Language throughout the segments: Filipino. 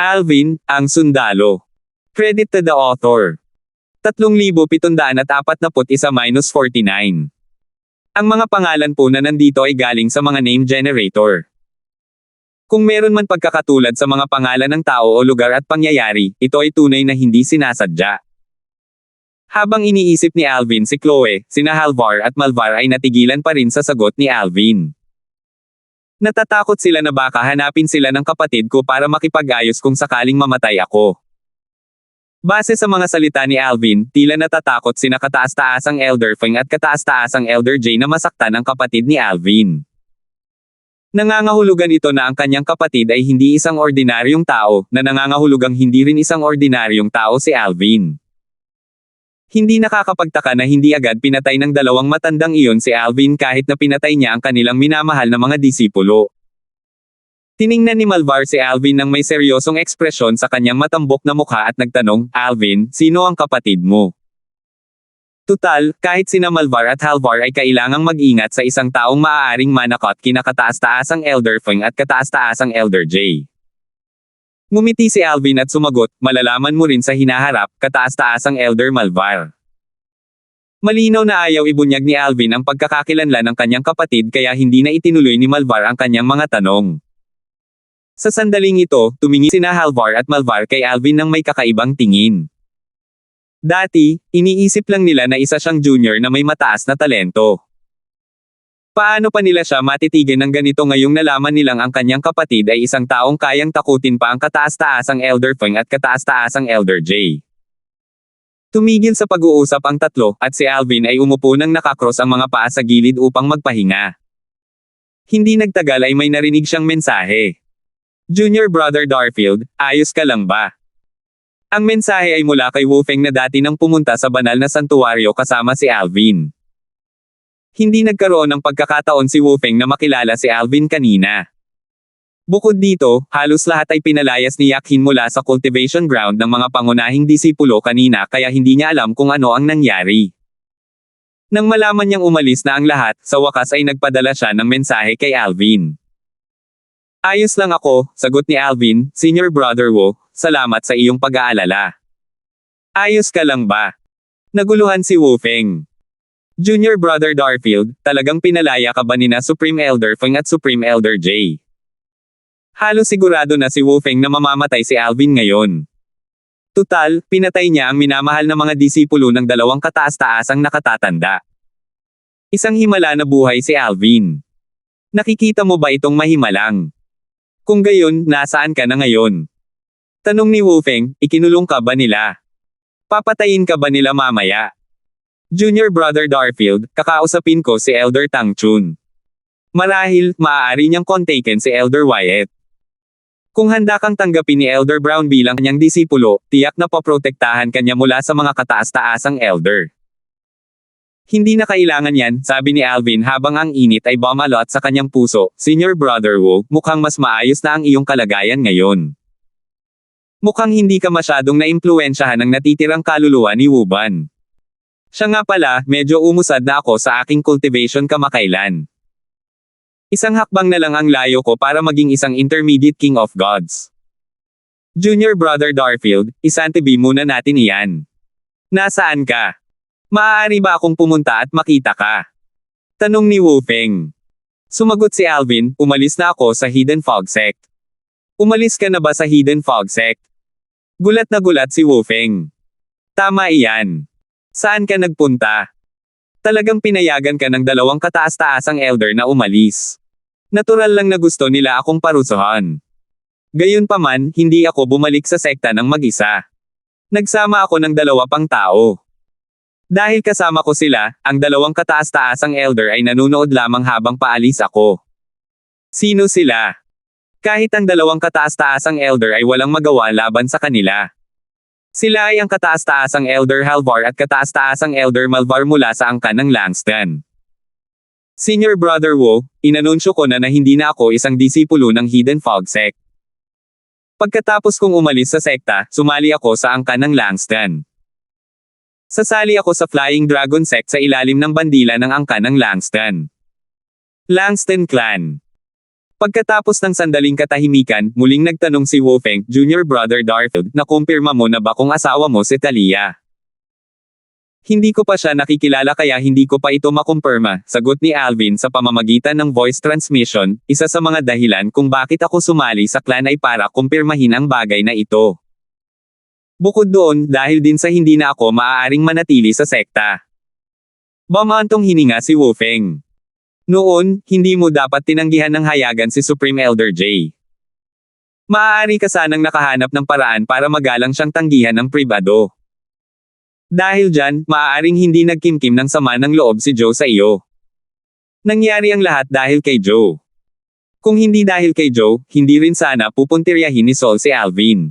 Alvin, ang sundalo. Credit to the author. 3,741-49. Ang mga pangalan po na nandito ay galing sa mga name generator. Kung meron man pagkakatulad sa mga pangalan ng tao o lugar at pangyayari, ito ay tunay na hindi sinasadya. Habang iniisip ni Alvin si Chloe, sina Halvar at Malvar ay natigilan pa rin sa sagot ni Alvin. Natatakot sila na baka hanapin sila ng kapatid ko para makipag-ayos kung sakaling mamatay ako. Base sa mga salita ni Alvin, tila natatakot sina kataas-taasang Elder Feng at kataas-taasang Elder Jay na masaktan ang kapatid ni Alvin. Nangangahulugan ito na ang kanyang kapatid ay hindi isang ordinaryong tao, na nangangahulugang hindi rin isang ordinaryong tao si Alvin. Hindi nakakapagtaka na hindi agad pinatay ng dalawang matandang iyon si Alvin kahit na pinatay niya ang kanilang minamahal na mga disipulo. Tiningnan ni Malvar si Alvin nang may seryosong ekspresyon sa kanyang matambok na mukha at nagtanong, "Alvin, sino ang kapatid mo?" Tutal, kahit sina Malvar at Halvar ay kailangang mag-ingat sa isang taong maaaring manakot kina kataas-taasang Elder Feng at kataas-taasang Elder Jay. Ngumiti si Alvin at sumagot, "Malalaman mo rin sa hinaharap, kataas-taasang Elder Malvar." Malinaw na ayaw ibunyag ni Alvin ang pagkakakilanlan ng kanyang kapatid kaya hindi na itinuloy ni Malvar ang kanyang mga tanong. Sa sandaling ito, tumingin sina Halvar at Malvar kay Alvin ng may kakaibang tingin. Dati, iniisip lang nila na isa siyang junior na may mataas na talento. Paano pa nila siya matitigan ng ganito ngayong nalaman nilang ang kanyang kapatid ay isang taong kayang takutin pa ang kataas-taasang Elder Feng at kataas-taasang Elder Jay? Tumigil sa pag-uusap ang tatlo, at si Alvin ay umupo nang nakakross ang mga paa sa gilid upang magpahinga. Hindi nagtagal ay may narinig siyang mensahe. "Junior Brother Darfield, ayos ka lang ba?" Ang mensahe ay mula kay Wu Feng na dati nang pumunta sa banal na santuwaryo kasama si Alvin. Hindi nagkaroon ng pagkakataon si Wu Feng na makilala si Alvin kanina. Bukod dito, halos lahat ay pinalayas ni Yakhin mula sa cultivation ground ng mga pangunahing disipulo kanina kaya hindi niya alam kung ano ang nangyari. Nang malaman niyang umalis na ang lahat, sa wakas ay nagpadala siya ng mensahe kay Alvin. "Ayos lang ako," sagot ni Alvin, "Senior Brother Wu, salamat sa iyong pag-aalala." "Ayos ka lang ba?" Naguluhan si Wu Feng. "Junior Brother Darfield, talagang pinalaya ka ba nina Supreme Elder Feng at Supreme Elder Jay?" Halos sigurado na si Wu Feng na mamamatay si Alvin ngayon. Tutal, pinatay niya ang minamahal na mga disipulo ng dalawang kataas-taasang nakatatanda. Isang himala na buhay si Alvin. Nakikita mo ba itong mahimalang? Kung gayon, nasaan ka na ngayon? Tanong ni Wu Feng, ikinulong ka ba nila? Papatayin ka ba nila mamaya? "Junior Brother Darfield, kakausapin ko si Elder Tang Chun. Marahil, maaari niyang kontaken si Elder Wyatt. Kung handa kang tanggapin ni Elder Brown bilang kanyang disipulo, tiyak na poprotektahan kanya mula sa mga kataas-taasang Elder." "Hindi na kailangan yan," sabi ni Alvin habang ang init ay bumalot sa kanyang puso. "Senior Brother Wu, mukhang mas maayos na ang iyong kalagayan ngayon. Mukhang hindi ka masyadong naimpluwensyahan ng natitirang kaluluwa ni Wu Ban. Siya nga pala, medyo umusad na ako sa aking cultivation kamakailan. Isang hakbang na lang ang layo ko para maging isang intermediate King of Gods. Junior Brother Darfield, isantabi muna natin iyan. Nasaan ka? Maaari ba akong pumunta at makita ka?" Tanong ni Wu Feng. Sumagot si Alvin, "Umalis na ako sa Hidden Fog Sect." "Umalis ka na ba sa Hidden Fog Sect?" Gulat na gulat si Wu Feng. "Tama iyan. Saan ka nagpunta? Talagang pinayagan ka ng dalawang kataas-taasang elder na umalis. Natural lang na gusto nila akong parusahan. Gayunpaman, hindi ako bumalik sa sekta ng mag-isa. Nagsama ako ng dalawa pang tao. Dahil kasama ko sila, ang dalawang kataas-taasang elder ay nanunood lamang habang paalis ako." "Sino sila?" Kahit ang dalawang kataas-taasang elder ay walang magawa laban sa kanila. Sila ay ang kataas-taasang Elder Halvar at kataas-taasang Elder Malvar mula sa angkan ng Langston. "Senior Brother Wu, inanunsyo ko na hindi na ako isang disipulo ng Hidden Fog Sect. Pagkatapos kong umalis sa sekta, sumali ako sa angkan ng Langston. Sasali ako sa Flying Dragon Sect sa ilalim ng bandila ng angkan ng Langston. Langston Clan. Pagkatapos ng sandaling katahimikan, muling nagtanong si Wolfeng, Junior Brother Darfield, na kumpirma mo na ba kung asawa mo si Talia? Hindi ko pa siya nakikilala kaya hindi ko pa ito makumpirma, sagot ni Alvin sa pamamagitan ng voice transmission. Isa sa mga dahilan kung bakit ako sumali sa clan ay para kumpirmahin ang bagay na ito. Bukod doon, dahil din sa hindi na ako maaaring manatili sa sekta. Bumantong hininga si Wolfeng. Noon, hindi mo dapat tinanggihan ng hayagan si Supreme Elder J. Maaari ka sanang nakahanap ng paraan para magalang siyang tanggihan ng pribado. Dahil dyan, maaaring hindi nagkimkim ng sama ng loob si Joe sa iyo. Nangyari ang lahat dahil kay Joe. Kung hindi dahil kay Joe, hindi rin sana pupuntiryahin ni Sol si Alvin.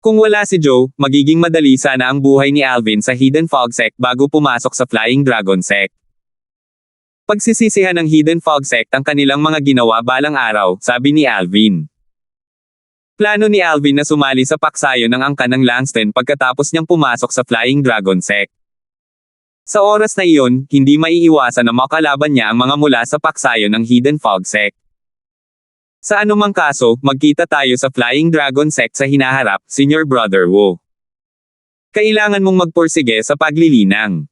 Kung wala si Joe, magiging madali sana ang buhay ni Alvin sa Hidden Fog Sect bago pumasok sa Flying Dragon Sect. Pagsisisihan ng Hidden Fog Sect ang kanilang mga ginawa balang araw, sabi ni Alvin. Plano ni Alvin na sumali sa paksayo ng angkan ng Langston pagkatapos niyang pumasok sa Flying Dragon Sect. Sa oras na iyon, hindi maiiwasan na makalaban niya ang mga mula sa paksayo ng Hidden Fog Sect. Sa anumang kaso, magkita tayo sa Flying Dragon Sect sa hinaharap, Senior Brother Wu. Kailangan mong magpursige sa paglilinang.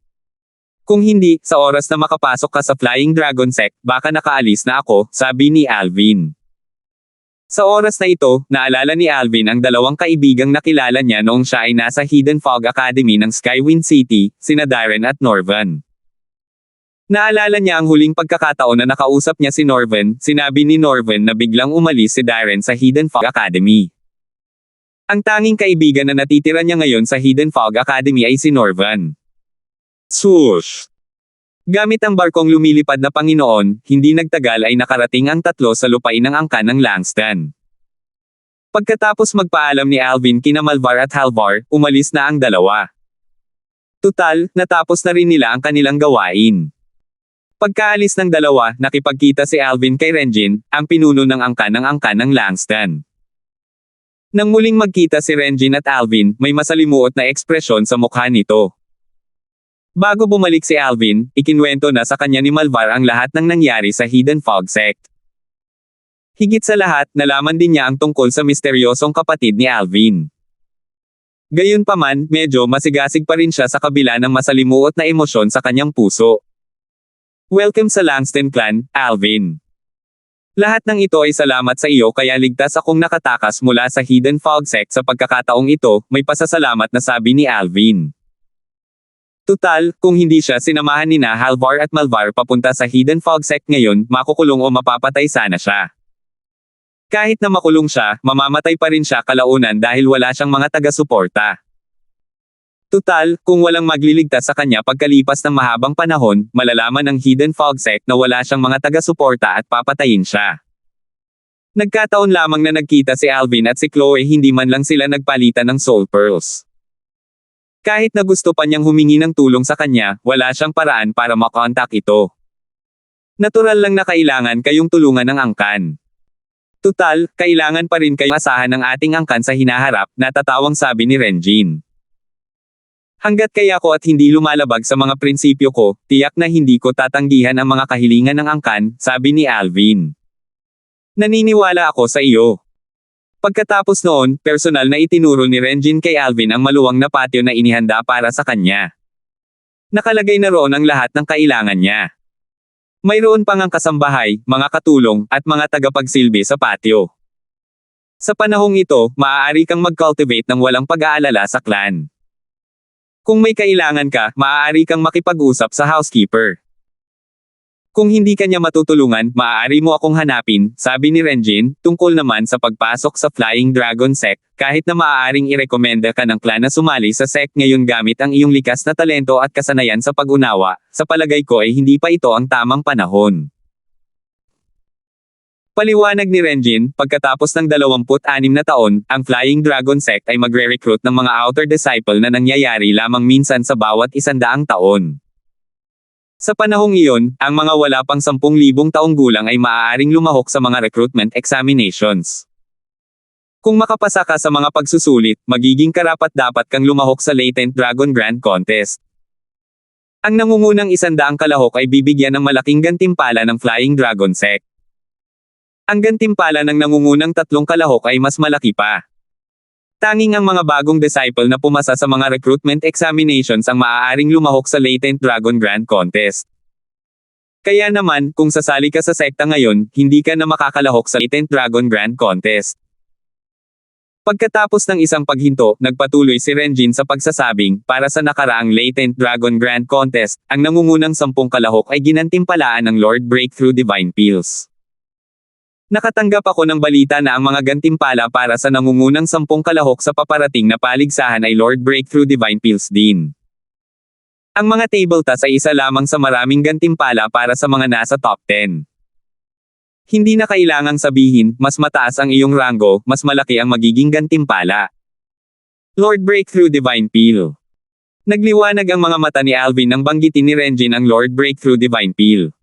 Kung hindi, sa oras na makapasok ka sa Flying Dragon Sect, baka nakaalis na ako, sabi ni Alvin. Sa oras na ito, naalala ni Alvin ang dalawang kaibigang nakilala niya noong siya ay nasa Hidden Fog Academy ng Skywind City, sina Darren at Norvan. Naalala niya ang huling pagkakataon na nakausap niya si Norvan, sinabi ni Norvan na biglang umalis si Darren sa Hidden Fog Academy. Ang tanging kaibigan na natitira niya ngayon sa Hidden Fog Academy ay si Norvan. Swoosh! Gamit ang barkong lumilipad na Panginoon, hindi nagtagal ay nakarating ang tatlo sa lupain ng angkan ng Langston. Pagkatapos magpaalam ni Alvin kina Malvar at Halvar, umalis na ang dalawa. Tutal, natapos na rin nila ang kanilang gawain. Pagkaalis ng dalawa, nakipagkita si Alvin kay Renjin, ang pinuno ng angkan ng Langston. Nang muling magkita si Renjin at Alvin, may masalimuot na ekspresyon sa mukha nito. Bago bumalik si Alvin, ikinwento na sa kanya ni Malvar ang lahat ng nangyari sa Hidden Fog Sect. Higit sa lahat, nalaman din niya ang tungkol sa misteryosong kapatid ni Alvin. Gayunpaman, medyo masigasig pa rin siya sa kabila ng masalimuot na emosyon sa kanyang puso. Welcome sa Langston Clan, Alvin. Lahat ng ito ay salamat sa iyo kaya ligtas akong nakatakas mula sa Hidden Fog Sect sa pagkakataong ito, may pasasalamat na sabi ni Alvin. Tutal, kung hindi siya sinamahan nina Halvar at Malvar papunta sa Hidden Fog Sect ngayon, makukulong o mapapatay sana siya. Kahit na makulong siya, mamamatay pa rin siya kalaunan dahil wala siyang mga taga-suporta. Tutal, kung walang magliligtas sa kanya pagkalipas ng mahabang panahon, malalaman ng Hidden Fog Sect na wala siyang mga taga-suporta at papatayin siya. Nagkataon lamang na nagkita si Alvin at si Chloe hindi man lang sila nagpalitan ng Soul Pearls. Kahit na gusto pa niyang humingi ng tulong sa kanya, wala siyang paraan para makontak ito. Natural lang na kailangan kayong tulungan ng angkan. Tutal, kailangan pa rin kayo asahan ng ating angkan sa hinaharap, natatawang sabi ni Renjin. Hanggat kaya ko at hindi lumalabag sa mga prinsipyo ko, tiyak na hindi ko tatanggihan ang mga kahilingan ng angkan, sabi ni Alvin. Naniniwala ako sa iyo. Pagkatapos noon, personal na itinuro ni Renjin kay Alvin ang maluwang na patio na inihanda para sa kanya. Nakalagay na roon ang lahat ng kailangan niya. Mayroon pang ang kasambahay, mga katulong, at mga tagapagsilbi sa patio. Sa panahong ito, maaari kang mag-cultivate ng walang pag-aalala sa clan. Kung may kailangan ka, maaari kang makipag-usap sa housekeeper. Kung hindi kanya matutulungan, maaari mo akong hanapin, sabi ni Renjin, tungkol naman sa pagpasok sa Flying Dragon Sect, kahit na maaaring irekomenda ka ng clan na sumali sa sect ngayon gamit ang iyong likas na talento at kasanayan sa pag-unawa, sa palagay ko ay hindi pa ito ang tamang panahon. Paliwanag ni Renjin, pagkatapos ng 26 na taon, ang Flying Dragon Sect ay magre-recruit ng mga outer disciple na nangyayari lamang minsan sa bawat 100 taon. Sa panahong iyon, ang mga wala pang 10,000 taong gulang ay maaaring lumahok sa mga recruitment examinations. Kung makapasa ka sa mga pagsusulit, magiging karapat-dapat kang lumahok sa Latent Dragon Grand Contest. Ang nangungunang 100 kalahok ay bibigyan ng malaking gantimpala ng Flying Dragon Sect. Ang gantimpala ng nangungunang tatlong kalahok ay mas malaki pa. Tanging ang mga bagong disciple na pumasa sa mga recruitment examinations ang maaaring lumahok sa Latent Dragon Grand Contest. Kaya naman, kung sasali ka sa sekta ngayon, hindi ka na makakalahok sa Latent Dragon Grand Contest. Pagkatapos ng isang paghinto, nagpatuloy si Renjin sa pagsasabing, para sa nakaraang Latent Dragon Grand Contest, ang nangungunang 10 kalahok ay ginantimpalaan ng Lord Breakthrough Divine Pills. Nakatanggap ako ng balita na ang mga gantimpala para sa nangungunang 10 kalahok sa paparating na paligsahan ay Lord Breakthrough Divine Pills din. Ang mga table toss ay isa lamang sa maraming gantimpala para sa mga nasa top 10. Hindi na kailangang sabihin, mas mataas ang iyong ranggo, mas malaki ang magiging gantimpala. Lord Breakthrough Divine Pill. Nagliwanag ang mga mata ni Alvin nang banggitin ni Renjin ang Lord Breakthrough Divine Pill.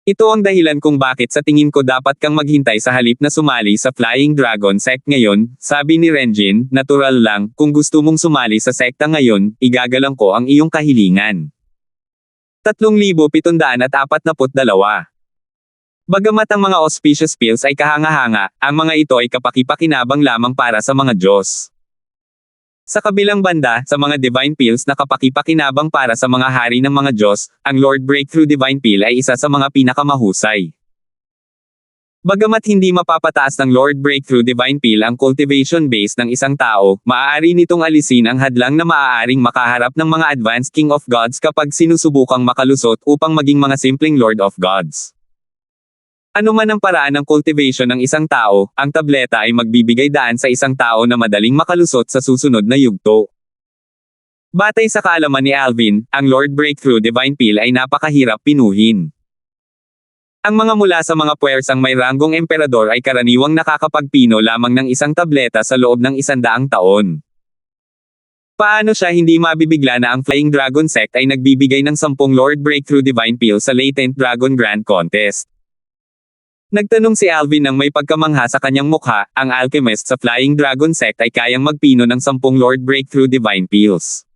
Ito ang dahilan kung bakit sa tingin ko dapat kang maghintay sa halip na sumali sa Flying Dragon Sect ngayon, sabi ni Renjin, natural lang, kung gusto mong sumali sa sekta ngayon, igagalang ko ang iyong kahilingan. 3,742. Bagamat ang mga auspicious pills ay kahanga-hanga, ang mga ito ay kapaki-pakinabang lamang para sa mga Diyos. Sa kabilang banda, sa mga divine pills na kapaki-pakinabang para sa mga hari ng mga Diyos, ang Lord Breakthrough Divine Pill ay isa sa mga pinakamahusay. Bagamat hindi mapapataas ng Lord Breakthrough Divine Pill ang cultivation base ng isang tao, maaari nitong alisin ang hadlang na maaaring makaharap ng mga advanced King of Gods kapag sinusubukang makalusot upang maging mga simpleng Lord of Gods. Ano man ang paraan ng cultivation ng isang tao, ang tableta ay magbibigay daan sa isang tao na madaling makalusot sa susunod na yugto. Batay sa kaalaman ni Alvin, ang Lord Breakthrough Divine Pill ay napakahirap pinuhin. Ang mga mula sa mga puwersang may ranggong emperador ay karaniwang nakakapagpino lamang ng isang tableta sa loob ng 100 taon. Paano siya hindi mabibigla na ang Flying Dragon Sect ay nagbibigay ng 10 Lord Breakthrough Divine Pill sa Latent Dragon Grand Contest? Nagtanong si Alvin nang may pagkamangha sa kanyang mukha, ang alchemist sa Flying Dragon Sect ay kayang magpino ng 10 Lord Breakthrough Divine Pills.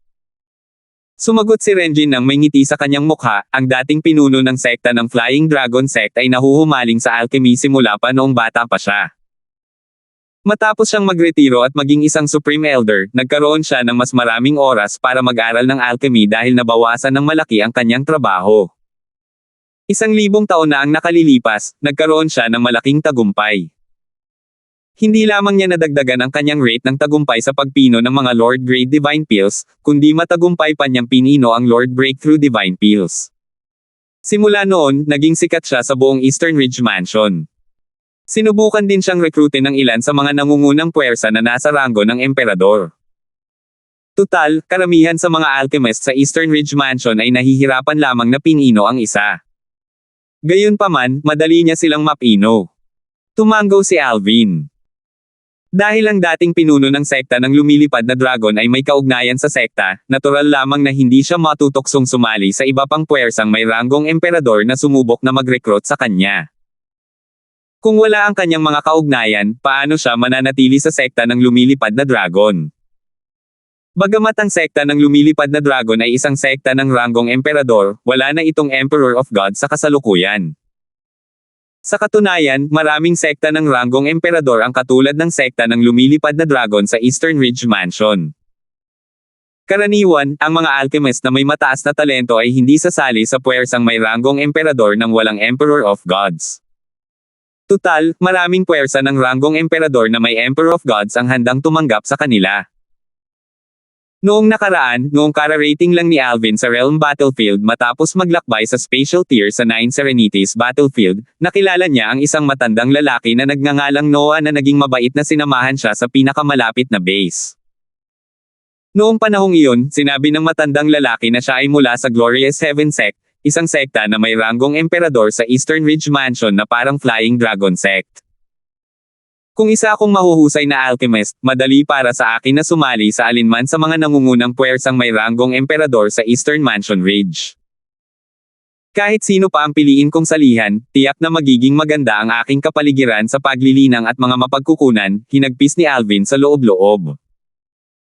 Sumagot si Renjin nang may ngiti sa kanyang mukha, ang dating pinuno ng sekta ng Flying Dragon Sect ay nahuhumaling sa alchemy simula pa noong bata pa siya. Matapos siyang magretiro at maging isang Supreme Elder, nagkaroon siya ng mas maraming oras para mag-aral ng alchemy dahil nabawasan ng malaki ang kanyang trabaho. 1,000 taon na ang nakalilipas, nagkaroon siya ng malaking tagumpay. Hindi lamang niya nadagdagan ang kanyang rate ng tagumpay sa pagpino ng mga Lord Grade Divine Pills, kundi matagumpay pa niyang pinino ang Lord Breakthrough Divine Pills. Simula noon, naging sikat siya sa buong Eastern Ridge Mansion. Sinubukan din siyang rekrutin ng ilan sa mga nangungunang puwersa na nasa ranggo ng emperador. Tutal, karamihan sa mga alchemist sa Eastern Ridge Mansion ay nahihirapan lamang na pinino ang isa. Gayunpaman, madali niya silang mapino. Tumanggaw si Alvin. Dahil ang dating pinuno ng sekta ng lumilipad na dragon ay may kaugnayan sa sekta, natural lamang na hindi siya matutuksong sumali sa iba pang puwersang may ranggong emperador na sumubok na mag-recruit sa kanya. Kung wala ang kanyang mga kaugnayan, paano siya mananatili sa sekta ng lumilipad na dragon? Bagamat ang sekta ng lumilipad na dragon ay isang sekta ng ranggong emperador, wala na itong Emperor of God sa kasalukuyan. Sa katunayan, maraming sekta ng ranggong emperador ang katulad ng sekta ng lumilipad na dragon sa Eastern Ridge Mansion. Karaniwan, ang mga alchemist na may mataas na talento ay hindi sasali sa puwersang may ranggong emperador nang walang Emperor of Gods. Tutal, maraming puwersa ng ranggong emperador na may Emperor of Gods ang handang tumanggap sa kanila. Noong nakaraan, noong kara-rating lang ni Alvin sa Realm Battlefield matapos maglakbay sa Spatial Tier sa 9 Serenities Battlefield, nakilala niya ang isang matandang lalaki na nagngangalang Noah na naging mabait na sinamahan siya sa pinakamalapit na base. Noong panahong iyon, sinabi ng matandang lalaki na siya ay mula sa Glorious Heaven Sect, isang sekta na may ranggong emperador sa Eastern Ridge Mansion na parang Flying Dragon Sect. Kung isa akong mahuhusay na alchemist, madali para sa akin na sumali sa alinman sa mga nangungunang puwersang may ranggong emperador sa Eastern Mansion Ridge. Kahit sino pa ang piliin kong salihan, tiyak na magiging maganda ang aking kapaligiran sa paglilinang at mga mapagkukunan, hinagpis ni Alvin sa loob-loob.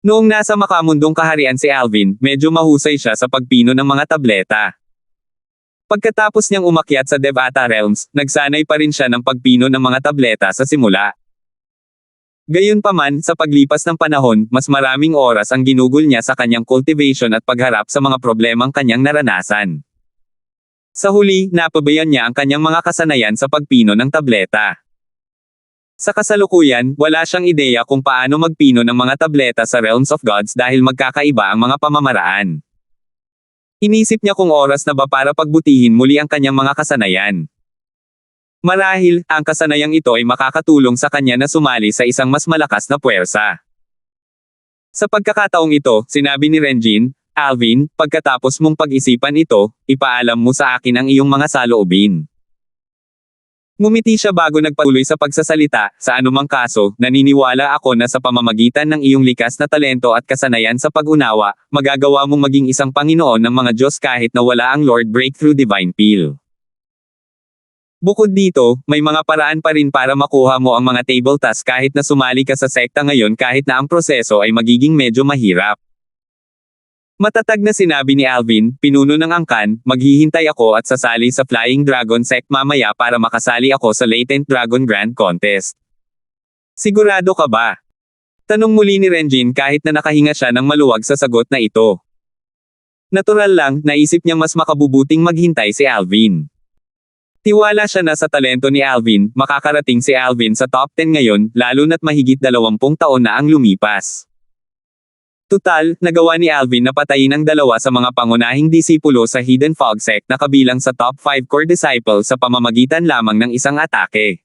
Noong nasa makamundong kaharian si Alvin, medyo mahusay siya sa pagpino ng mga tableta. Pagkatapos niyang umakyat sa Devata Realms, nagsanay pa rin siya ng pagpino ng mga tableta sa simula. Gayunpaman, sa paglipas ng panahon, mas maraming oras ang ginugol niya sa kanyang cultivation at pagharap sa mga problemang kanyang naranasan. Sa huli, napabayan niya ang kanyang mga kasanayan sa pagpino ng tableta. Sa kasalukuyan, wala siyang ideya kung paano magpino ng mga tableta sa Realms of Gods dahil magkakaiba ang mga pamamaraan. Inisip niya kung oras na ba para pagbutihin muli ang kanyang mga kasanayan. Marahil, ang kasanayang ito ay makakatulong sa kanya na sumali sa isang mas malakas na puwersa. Sa pagkakataong ito, sinabi ni Renjin, "Alvin, pagkatapos mong pag-isipan ito, ipaalam mo sa akin ang iyong mga saloobin." Ngumiti siya bago nagpatuloy sa pagsasalita, "Sa anumang kaso, naniniwala ako na sa pamamagitan ng iyong likas na talento at kasanayan sa pag-unawa, magagawa mong maging isang Panginoon ng mga Diyos kahit na wala ang Lord Breakthrough Divine Peel. Bukod dito, may mga paraan pa rin para makuha mo ang mga table task kahit na sumali ka sa sekta ngayon kahit na ang proseso ay magiging medyo mahirap." Matatag na sinabi ni Alvin, pinuno ng angkan, "Maghihintay ako at sasali sa Flying Dragon Sect mamaya para makasali ako sa Latent Dragon Grand Contest." "Sigurado ka ba?" Tanong muli ni Renjin kahit na nakahinga siya ng maluwag sa sagot na ito. Natural lang, naisip niyang mas makabubuting maghintay si Alvin. Tiwala siya na sa talento ni Alvin, makakarating si Alvin sa top 10 ngayon, lalo na't mahigit 20 taon na ang lumipas. Tutal, nagawa ni Alvin na patayin ang dalawa sa mga pangunahing disipulo sa Hidden Fog Sect na kabilang sa top 5 core disciples sa pamamagitan lamang ng isang atake.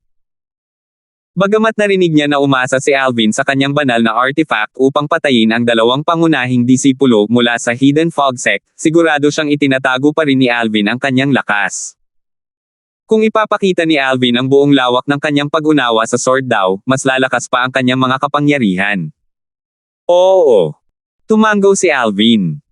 Bagamat narinig niya na umasa si Alvin sa kanyang banal na artifact upang patayin ang dalawang pangunahing disipulo mula sa Hidden Fog Sect, sigurado siyang itinatago pa rin ni Alvin ang kanyang lakas. Kung ipapakita ni Alvin ang buong lawak ng kanyang pag-unawa sa sword daw, mas lalakas pa ang kanyang mga kapangyarihan. Oo. Tumango si Alvin.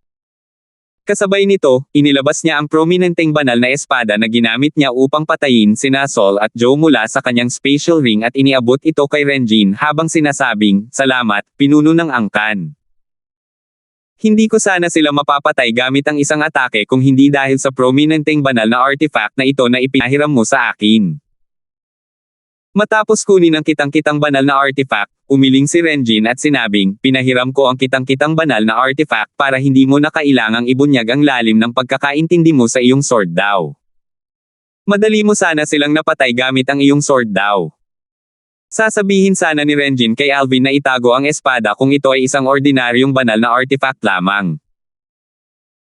Kasabay nito, inilabas niya ang prominenteng banal na espada na ginamit niya upang patayin sina Sol at Joe mula sa kanyang spatial ring at iniabot ito kay Renjin habang sinasabing, "Salamat, pinuno ng angkan. Hindi ko sana sila mapapatay gamit ang isang atake kung hindi dahil sa prominenteng banal na artifact na ito na ipinahiram mo sa akin." Matapos kunin ang kitang-kitang banal na artifact, umiling si Renjin at sinabing, "Pinahiram ko ang kitang-kitang banal na artifact para hindi mo na kailangang ibunyag ang lalim ng pagkakaintindi mo sa iyong sword daw. Madali mo sana silang napatay gamit ang iyong sword daw." Sasabihin sana ni Renjin kay Alvin na itago ang espada kung ito ay isang ordinaryong banal na artifact lamang.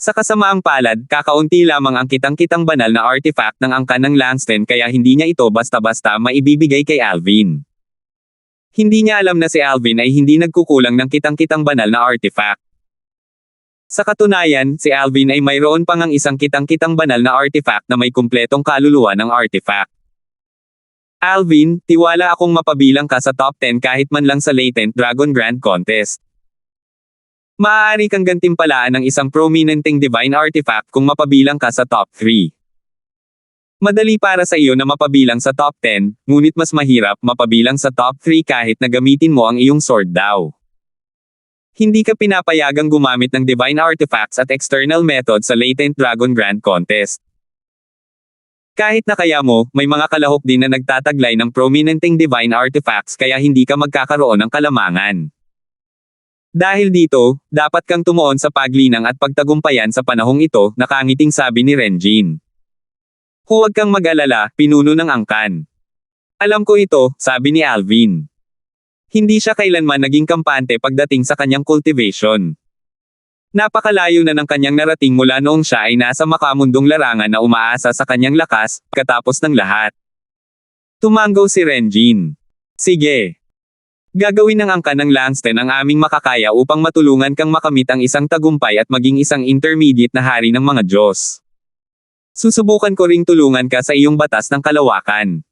Sa kasamaang palad, kakaunti lamang ang kitang-kitang banal na artifact ng angkan ng Langston kaya hindi niya ito basta-basta maibibigay kay Alvin. Hindi niya alam na si Alvin ay hindi nagkukulang ng kitang-kitang banal na artifact. Sa katunayan, si Alvin ay mayroon pang ang isang kitang-kitang banal na artifact na may kumpletong kaluluwa ng artifact. "Alvin, tiwala akong mapabilang ka sa top 10 kahit man lang sa Latent Dragon Grand Contest. Maaari kang gantimpalaan ng isang prominenteng divine artifact kung mapabilang ka sa top 3. Madali para sa iyo na mapabilang sa top 10, ngunit mas mahirap mapabilang sa top 3 kahit na gamitin mo ang iyong sword daw. Hindi ka pinapayagang gumamit ng divine artifacts at external method sa Latent Dragon Grand Contest. Kahit na kaya mo, may mga kalahok din na nagtataglay ng prominenteng divine artifacts kaya hindi ka magkakaroon ng kalamangan. Dahil dito, dapat kang tumuon sa paglinang at pagtagumpayan sa panahong ito," nakangiting sabi ni Renjin. "Huwag kang mag-alala, pinuno ng angkan. Alam ko ito," sabi ni Alvin. Hindi siya kailanman naging kampante pagdating sa kanyang cultivation. Napakalayo na ng kanyang narating mula noong siya ay nasa makamundong larangan na umaasa sa kanyang lakas, katapos ng lahat. Tumango si Renjin. "Sige. Gagawin ng angkan ng Langston ang aming makakaya upang matulungan kang makamit ang isang tagumpay at maging isang intermediate na hari ng mga Diyos. Susubukan ko ring tulungan ka sa iyong batas ng kalawakan."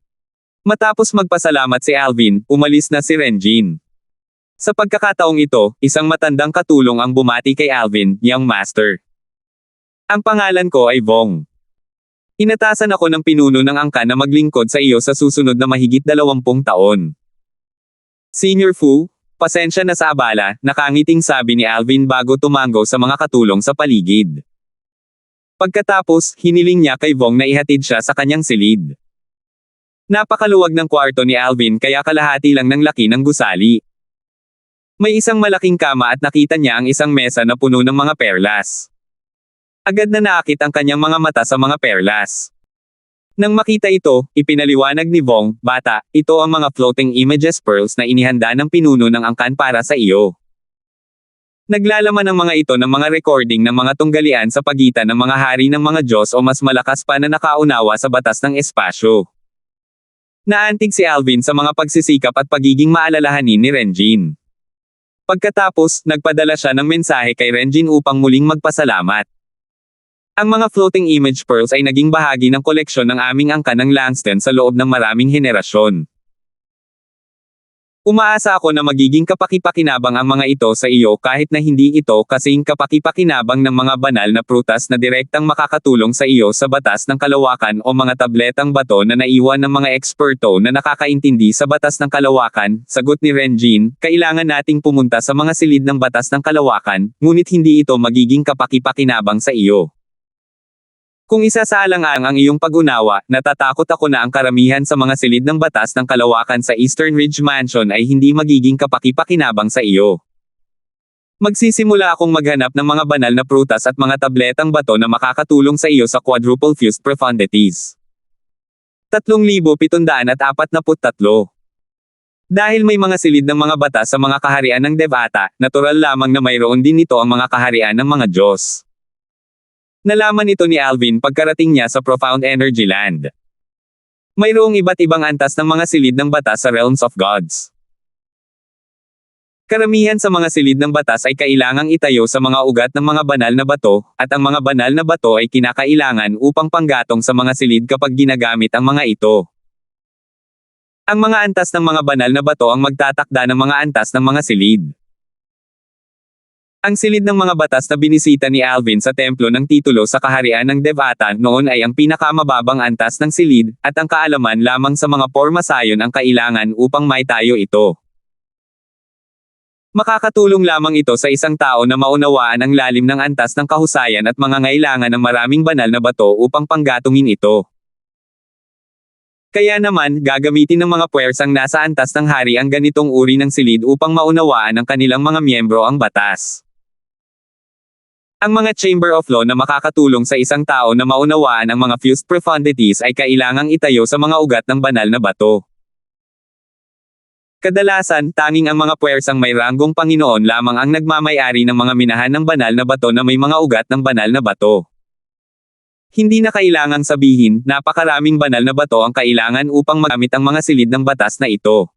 Matapos magpasalamat si Alvin, umalis na si Renjin. Sa pagkakataong ito, isang matandang katulong ang bumati kay Alvin, "Young Master. Ang pangalan ko ay Vong. Inatasan ako ng pinuno ng angkan na maglingkod sa iyo sa susunod na mahigit 20 taon. Senior Fu, pasensya na sa abala," nakangiting sabi ni Alvin bago tumango sa mga katulong sa paligid. Pagkatapos, hiniling niya kay Vong na ihatid siya sa kanyang silid. Napakaluwag ng kwarto ni Alvin kaya kalahati lang ng laki ng gusali. May isang malaking kama at nakita niya ang isang mesa na puno ng mga perlas. Agad na naakit ang kanyang mga mata sa mga perlas. Nang makita ito, ipinaliwanag ni Vong, "Bata, ito ang mga floating images pearls na inihanda ng pinuno ng angkan para sa iyo." Naglalaman ang mga ito ng mga recording ng mga tunggalian sa pagitan ng mga hari ng mga Diyos o mas malakas pa na nakaunawa sa batas ng espasyo. Naantig si Alvin sa mga pagsisikap at pagiging maalalahanin ni Renjin. Pagkatapos, nagpadala siya ng mensahe kay Renjin upang muling magpasalamat. Ang mga floating image pearls ay naging bahagi ng koleksyon ng aming angkan ng Langston sa loob ng maraming henerasyon. Umaasa ako na magiging kapakipakinabang ang mga ito sa iyo kahit na hindi ito kasing kapakipakinabang ng mga banal na prutas na direktang makakatulong sa iyo sa batas ng kalawakan o mga tabletang bato na naiwan ng mga eksperto na nakakaintindi sa batas ng kalawakan. Sagot ni Renjin, "Kailangan nating pumunta sa mga silid ng batas ng kalawakan, ngunit hindi ito magiging kapakipakinabang sa iyo. Kung isasaalang-alang ang iyong pag-unawa, natatakot ako na ang karamihan sa mga silid ng batas ng kalawakan sa Eastern Ridge Mansion ay hindi magiging kapakipakinabang sa iyo. Magsisimula akong maghanap ng mga banal na prutas at mga tabletang bato na makakatulong sa iyo sa quadruple fused profundities." 3,743. Dahil may mga silid ng mga batas sa mga kaharian ng Devata, natural lamang na mayroon din nito ang mga kaharian ng mga Diyos. Nalaman ito ni Alvin pagkarating niya sa Profound Energy Land. Mayroong iba't ibang antas ng mga silid ng batas sa Realms of Gods. Karamihan sa mga silid ng batas ay kailangang itayo sa mga ugat ng mga banal na bato, at ang mga banal na bato ay kinakailangan upang panggatong sa mga silid kapag ginagamit ang mga ito. Ang mga antas ng mga banal na bato ang magtatakda ng mga antas ng mga silid. Ang silid ng mga batas na binisita ni Alvin sa templo ng titulo sa kaharian ng Devata noon ay ang pinakamababang antas ng silid, at ang kaalaman lamang sa mga pormasayon ang kailangan upang maitayo ito. Makakatulong lamang ito sa isang tao na maunawaan ang lalim ng antas ng kahusayan at mga ngailangan ng maraming banal na bato upang panggatungin ito. Kaya naman, gagamitin ng mga puwersang nasa antas ng hari ang ganitong uri ng silid upang maunawaan ng kanilang mga miyembro ang batas. Ang mga Chamber of Law na makakatulong sa isang tao na maunawaan ang mga fused profundities ay kailangang itayo sa mga ugat ng banal na bato. Kadalasan, tanging ang mga puwersang may ranggong Panginoon lamang ang nagmamay-ari ng mga minahan ng banal na bato na may mga ugat ng banal na bato. Hindi na kailangang sabihin, napakaraming banal na bato ang kailangan upang magamit ang mga silid ng batas na ito.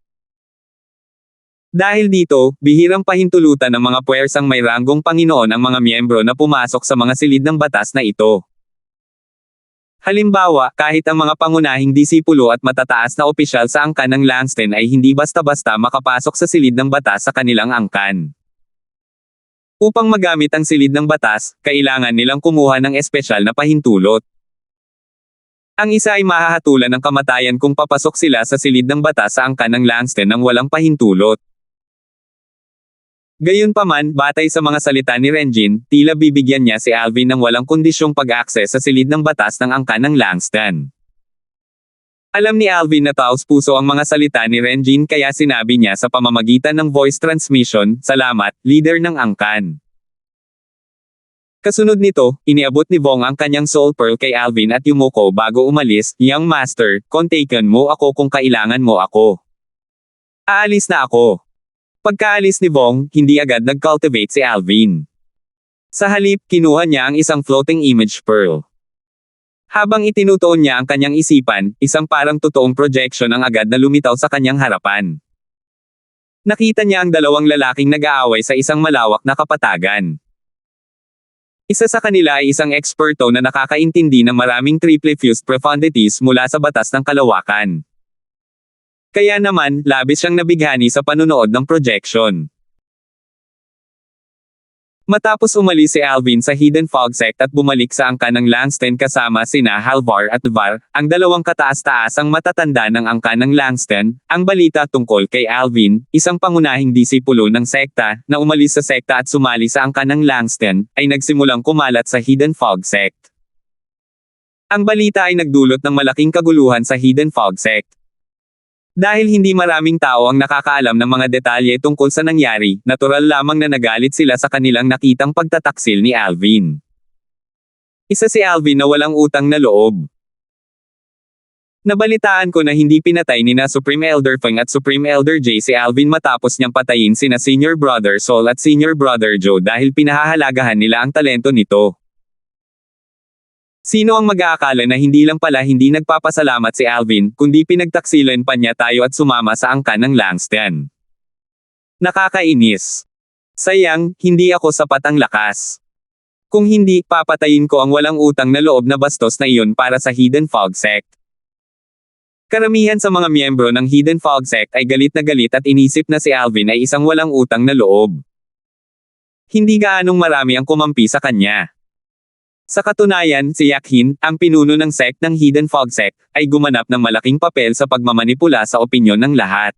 Dahil dito, bihirang pahintulutan ng mga puwersang may ranggong Panginoon ang mga miyembro na pumasok sa mga silid ng batas na ito. Halimbawa, kahit ang mga pangunahing disipulo at matataas na opisyal sa angkan ng Langston ay hindi basta-basta makapasok sa silid ng batas sa kanilang angkan. Upang magamit ang silid ng batas, kailangan nilang kumuha ng espesyal na pahintulot. Ang isa ay mahahatulan ng kamatayan kung papasok sila sa silid ng batas sa angkan ng Langston nang walang pahintulot. Gayunpaman, batay sa mga salita ni Renjin, tila bibigyan niya si Alvin ng walang kondisyong pag-access sa silid ng batas ng angkan ng Langston. Alam ni Alvin na taos-puso ang mga salita ni Renjin kaya sinabi niya sa pamamagitan ng voice transmission, "Salamat, leader ng angkan." Kasunod nito, iniabot ni Vong ang kanyang soul pearl kay Alvin at yumuko bago umalis, "Young master, kontaken mo ako kung kailangan mo ako. Aalis na ako." Pagkaalis ni Vong, hindi agad nag-cultivate si Alvin. Sa halip, kinuha niya ang isang floating image pearl. Habang itinutuon niya ang kanyang isipan, isang parang totoong projection ang agad na lumitaw sa kanyang harapan. Nakita niya ang dalawang lalaking nag-aaway sa isang malawak na kapatagan. Isa sa kanila ay isang eksperto na nakakaintindi ng maraming triple fused profundities mula sa batas ng kalawakan. Kaya naman, labis siyang nabighani sa panunood ng projection. Matapos umalis si Alvin sa Hidden Fog Sect at bumalik sa angkan ng Langston kasama sina Halvar at Var, ang dalawang kataas-taasang matatanda ng angkan ng Langston, ang balita tungkol kay Alvin, isang pangunahing disipulo ng sekta, na umalis sa sekta at sumali sa angkan ng Langston, ay nagsimulang kumalat sa Hidden Fog Sect. Ang balita ay nagdulot ng malaking kaguluhan sa Hidden Fog Sect. Dahil hindi maraming tao ang nakakaalam ng mga detalye tungkol sa nangyari, natural lamang na nagalit sila sa kanilang nakitang pagtataksil ni Alvin. Isa si Alvin na walang utang na loob. Nabalitaan ko na hindi pinatay ni na Supreme Elder Feng at Supreme Elder Jay si Alvin matapos niyang patayin sina Senior Brother Saul at Senior Brother Joe dahil pinahahalagahan nila ang talento nito. Sino ang mag-aakala na hindi lang pala hindi nagpapasalamat si Alvin, kundi pinagtaksilan pa niya tayo at sumama sa angkan ng Langston. Nakakainis. Sayang, hindi ako sapat ang lakas. Kung hindi, papatayin ko ang walang utang na loob na bastos na iyon para sa Hidden Fog Sect. Karamihan sa mga miyembro ng Hidden Fog Sect ay galit na galit at inisip na si Alvin ay isang walang utang na loob. Hindi gaanong marami ang kumampi sa kanya. Sa katunayan, si Yakhin, ang pinuno ng sect ng Hidden Fog Sect, ay gumanap ng malaking papel sa pagmamanipula sa opinyon ng lahat.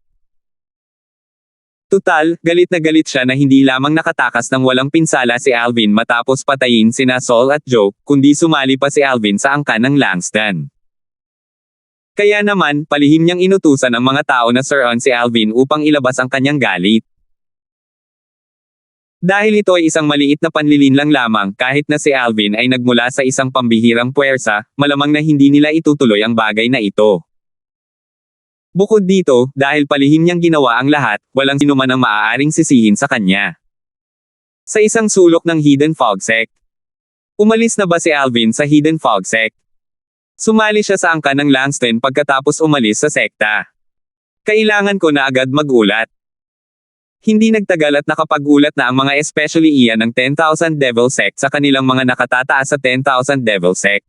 Tutal, galit na galit siya na hindi lamang nakatakas ng walang pinsala si Alvin matapos patayin sina Saul at Joe, kundi sumali pa si Alvin sa angkan ng Langston. Kaya naman, palihim niyang inutusan ang mga tao na suruan si Alvin upang ilabas ang kanyang galit. Dahil ito ay isang maliit na panlilinlang lamang, kahit na si Alvin ay nagmula sa isang pambihirang puwersa, malamang na hindi nila itutuloy ang bagay na ito. Bukod dito, dahil palihim niyang ginawa ang lahat, walang sinuman ang maaaring sisihin sa kanya. Sa isang sulok ng Hidden Fog Sect. Umalis na ba si Alvin sa Hidden Fog Sect? Sumali siya sa angkan ng Langston pagkatapos umalis sa sekta. Kailangan ko na agad magulat. Hindi nagtagal at nakapag-ulat na ang mga especially iyan ng 10,000 Devil Sect sa kanilang mga nakatataas sa 10,000 Devil Sect.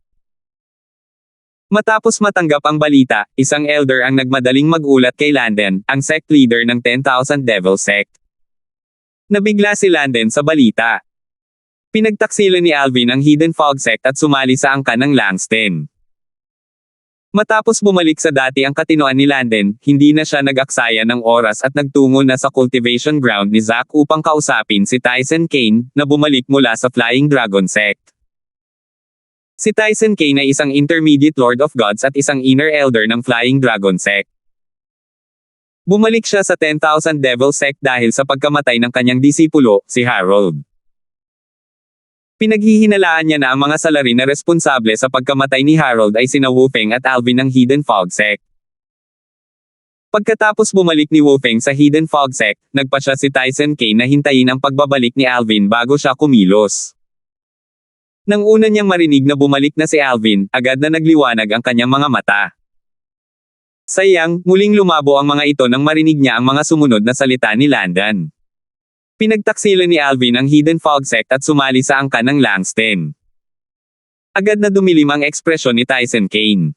Matapos matanggap ang balita, isang elder ang nagmadaling mag-ulat kay Landon, ang sect leader ng 10,000 Devil Sect. Nabigla si Landon sa balita. Pinagtaksilan ni Alvin ang Hidden Fog Sect at sumali sa angkan ng Langston. Matapos bumalik sa dati ang katinoan ni Landon, hindi na siya nag-aksaya ng oras at nagtungo na sa cultivation ground ni Zack upang kausapin si Tyson Kane, na bumalik mula sa Flying Dragon Sect. Si Tyson Kane ay isang intermediate Lord of Gods at isang inner elder ng Flying Dragon Sect. Bumalik siya sa 10,000 Devil Sect dahil sa pagkamatay ng kanyang disipulo, si Harold. Pinaghihinalaan niya na ang mga salarin na responsable sa pagkamatay ni Harold ay sina Wu Feng at Alvin ng Hidden Fog Sect. Pagkatapos bumalik ni Wu Feng sa Hidden Fog Sect, nagpasya si Tyson Kane na hintayin ang pagbabalik ni Alvin bago siya kumilos. Nang una niyang marinig na bumalik na si Alvin, agad na nagliwanag ang kanyang mga mata. Sayang, muling lumabo ang mga ito nang marinig niya ang mga sumunod na salita ni Landon. Pinagtaksilan ni Alvin ang Hidden Fog Sect at sumali sa angkan ng Langston. Agad na dumilim ang ekspresyon ni Tyson Kane.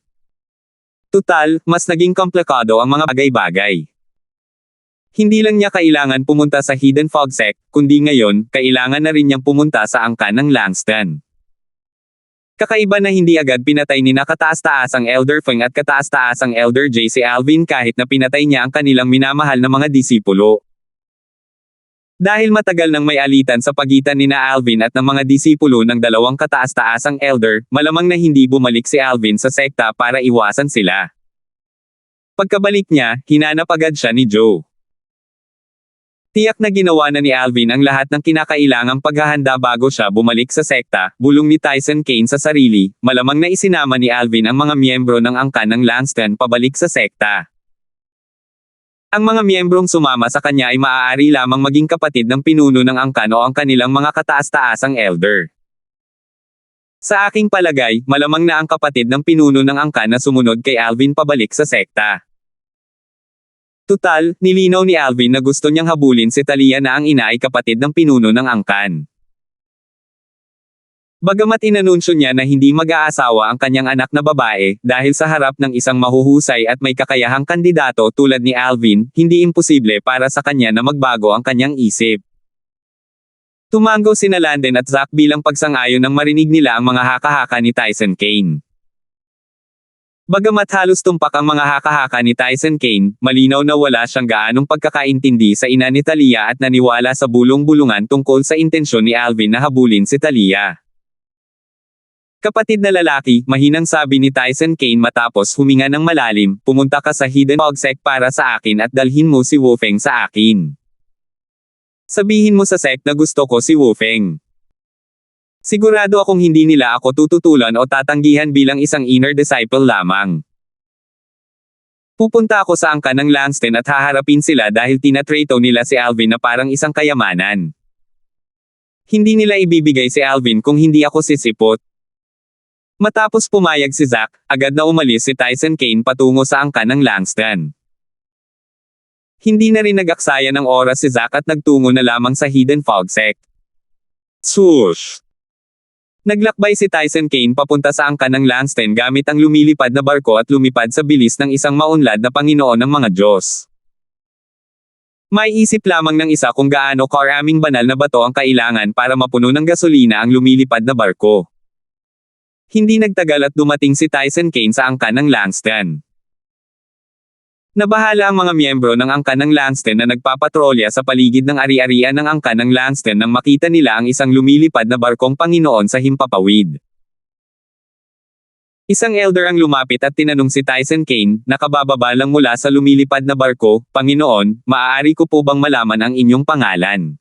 Tutal, mas naging komplikado ang mga bagay-bagay. Hindi lang niya kailangan pumunta sa Hidden Fog Sect, kundi ngayon, kailangan na rin niyang pumunta sa angkan ng Langston. Kakaiba na hindi agad pinatay ni na kataas-taasang Elder Feng at kataas-taasang Elder Jay si Alvin kahit na pinatay niya ang kanilang minamahal na mga disipulo. Dahil matagal nang may alitan sa pagitan ni na Alvin at ng mga disipulo ng dalawang kataas-taasang elder, malamang na hindi bumalik si Alvin sa sekta para iwasan sila. Pagkabalik niya, hinanap agad siya ni Joe. Tiyak na ginawa na ni Alvin ang lahat ng kinakailangang paghahanda bago siya bumalik sa sekta, bulong ni Tyson Kane sa sarili, malamang na isinama ni Alvin ang mga miyembro ng angkan ng Langston pabalik sa sekta. Ang mga miyembrong sumama sa kanya ay maaari lamang maging kapatid ng pinuno ng angkan o ang kanilang mga kataas-taasang elder. Sa aking palagay, malamang na ang kapatid ng pinuno ng angkan na sumunod kay Alvin pabalik sa sekta. Tutal, nilinaw ni Alvin na gusto niyang habulin si Talia na ang ina ay kapatid ng pinuno ng angkan. Bagamat inanunsyo niya na hindi mag-aasawa ang kanyang anak na babae, dahil sa harap ng isang mahuhusay at may kakayahang kandidato tulad ni Alvin, hindi imposible para sa kanya na magbago ang kanyang isip. Tumango sina Landon at Zack bilang pagsang-ayon nang marinig nila ang mga haka-haka ni Tyson Kane. Bagamat halos tumpak ang mga haka-haka ni Tyson Kane, malinaw na wala siyang gaanong pagkakaintindi sa ina ni Talia at naniwala sa bulong-bulungan tungkol sa intensyon ni Alvin na habulin si Talia. Kapatid na lalaki, mahinang sabi ni Tyson Kane matapos huminga ng malalim, pumunta ka sa Hidden Fog Sect para sa akin at dalhin mo si Wu Feng sa akin. Sabihin mo sa sect na gusto ko si Wu Feng. Sigurado akong hindi nila ako tututulan o tatanggihan bilang isang inner disciple lamang. Pupunta ako sa angkan ng Langston at haharapin sila dahil tinatrato nila si Alvin na parang isang kayamanan. Hindi nila ibibigay si Alvin kung hindi ako sisipot. Matapos pumayag si Zack, agad na umalis si Tyson Kane patungo sa angkan ng Langston. Hindi na rin nag-aksaya ng oras si Zack at nagtungo na lamang sa Hidden Fog Sect. Swoosh! Naglakbay si Tyson Kane papunta sa angkan ng Langston gamit ang lumilipad na barko at lumipad sa bilis ng isang maunlad na Panginoon ng mga Diyos. May isip lamang ng isa kung gaano karaming banal na bato ang kailangan para mapuno ng gasolina ang lumilipad na barko. Hindi nagtagal at dumating si Tyson Kane sa angkan ng Langston. Nabahala ang mga miyembro ng angkan ng Langston na nagpapatrolya sa paligid ng ari-arian ng angkan ng Langston nang makita nila ang isang lumilipad na barkong Panginoon sa himpapawid. Isang elder ang lumapit at tinanong si Tyson Kane, nakabababa lang mula sa lumilipad na barko, Panginoon, maaari ko po bang malaman ang inyong pangalan?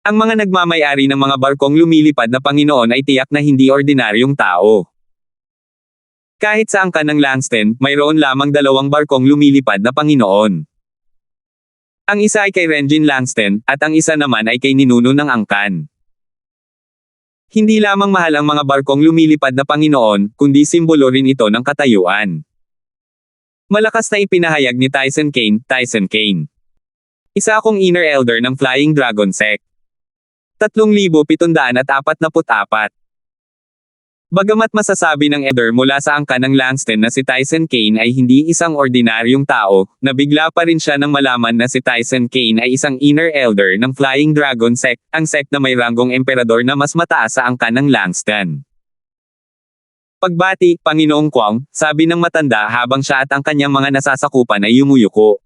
Ang mga nagmamay-ari ng mga barkong lumilipad na Panginoon ay tiyak na hindi ordinaryong tao. Kahit sa angkan ng Langston, mayroon lamang 2 barkong lumilipad na Panginoon. Ang isa ay kay Renjin Langston, at ang isa naman ay kay ninuno ng angkan. Hindi lamang mahal ang mga barkong lumilipad na Panginoon, kundi simbolo rin ito ng katayuan. Malakas na ipinahayag ni Tyson Kane. Isa akong inner elder ng Flying Dragon Sect. 3,744. Bagamat masasabi ng elder mula sa angkan ng Langston na si Tyson Kane ay hindi isang ordinaryong tao, nabigla pa rin siya nang malaman na si Tyson Kane ay isang inner elder ng Flying Dragon Sect, ang sect na may ranggong emperador na mas mataas sa angkan ng Langston. Pagbati, Panginoong Kwang, sabi ng matanda habang siya at ang kanyang mga nasasakupan ay yumuyuko.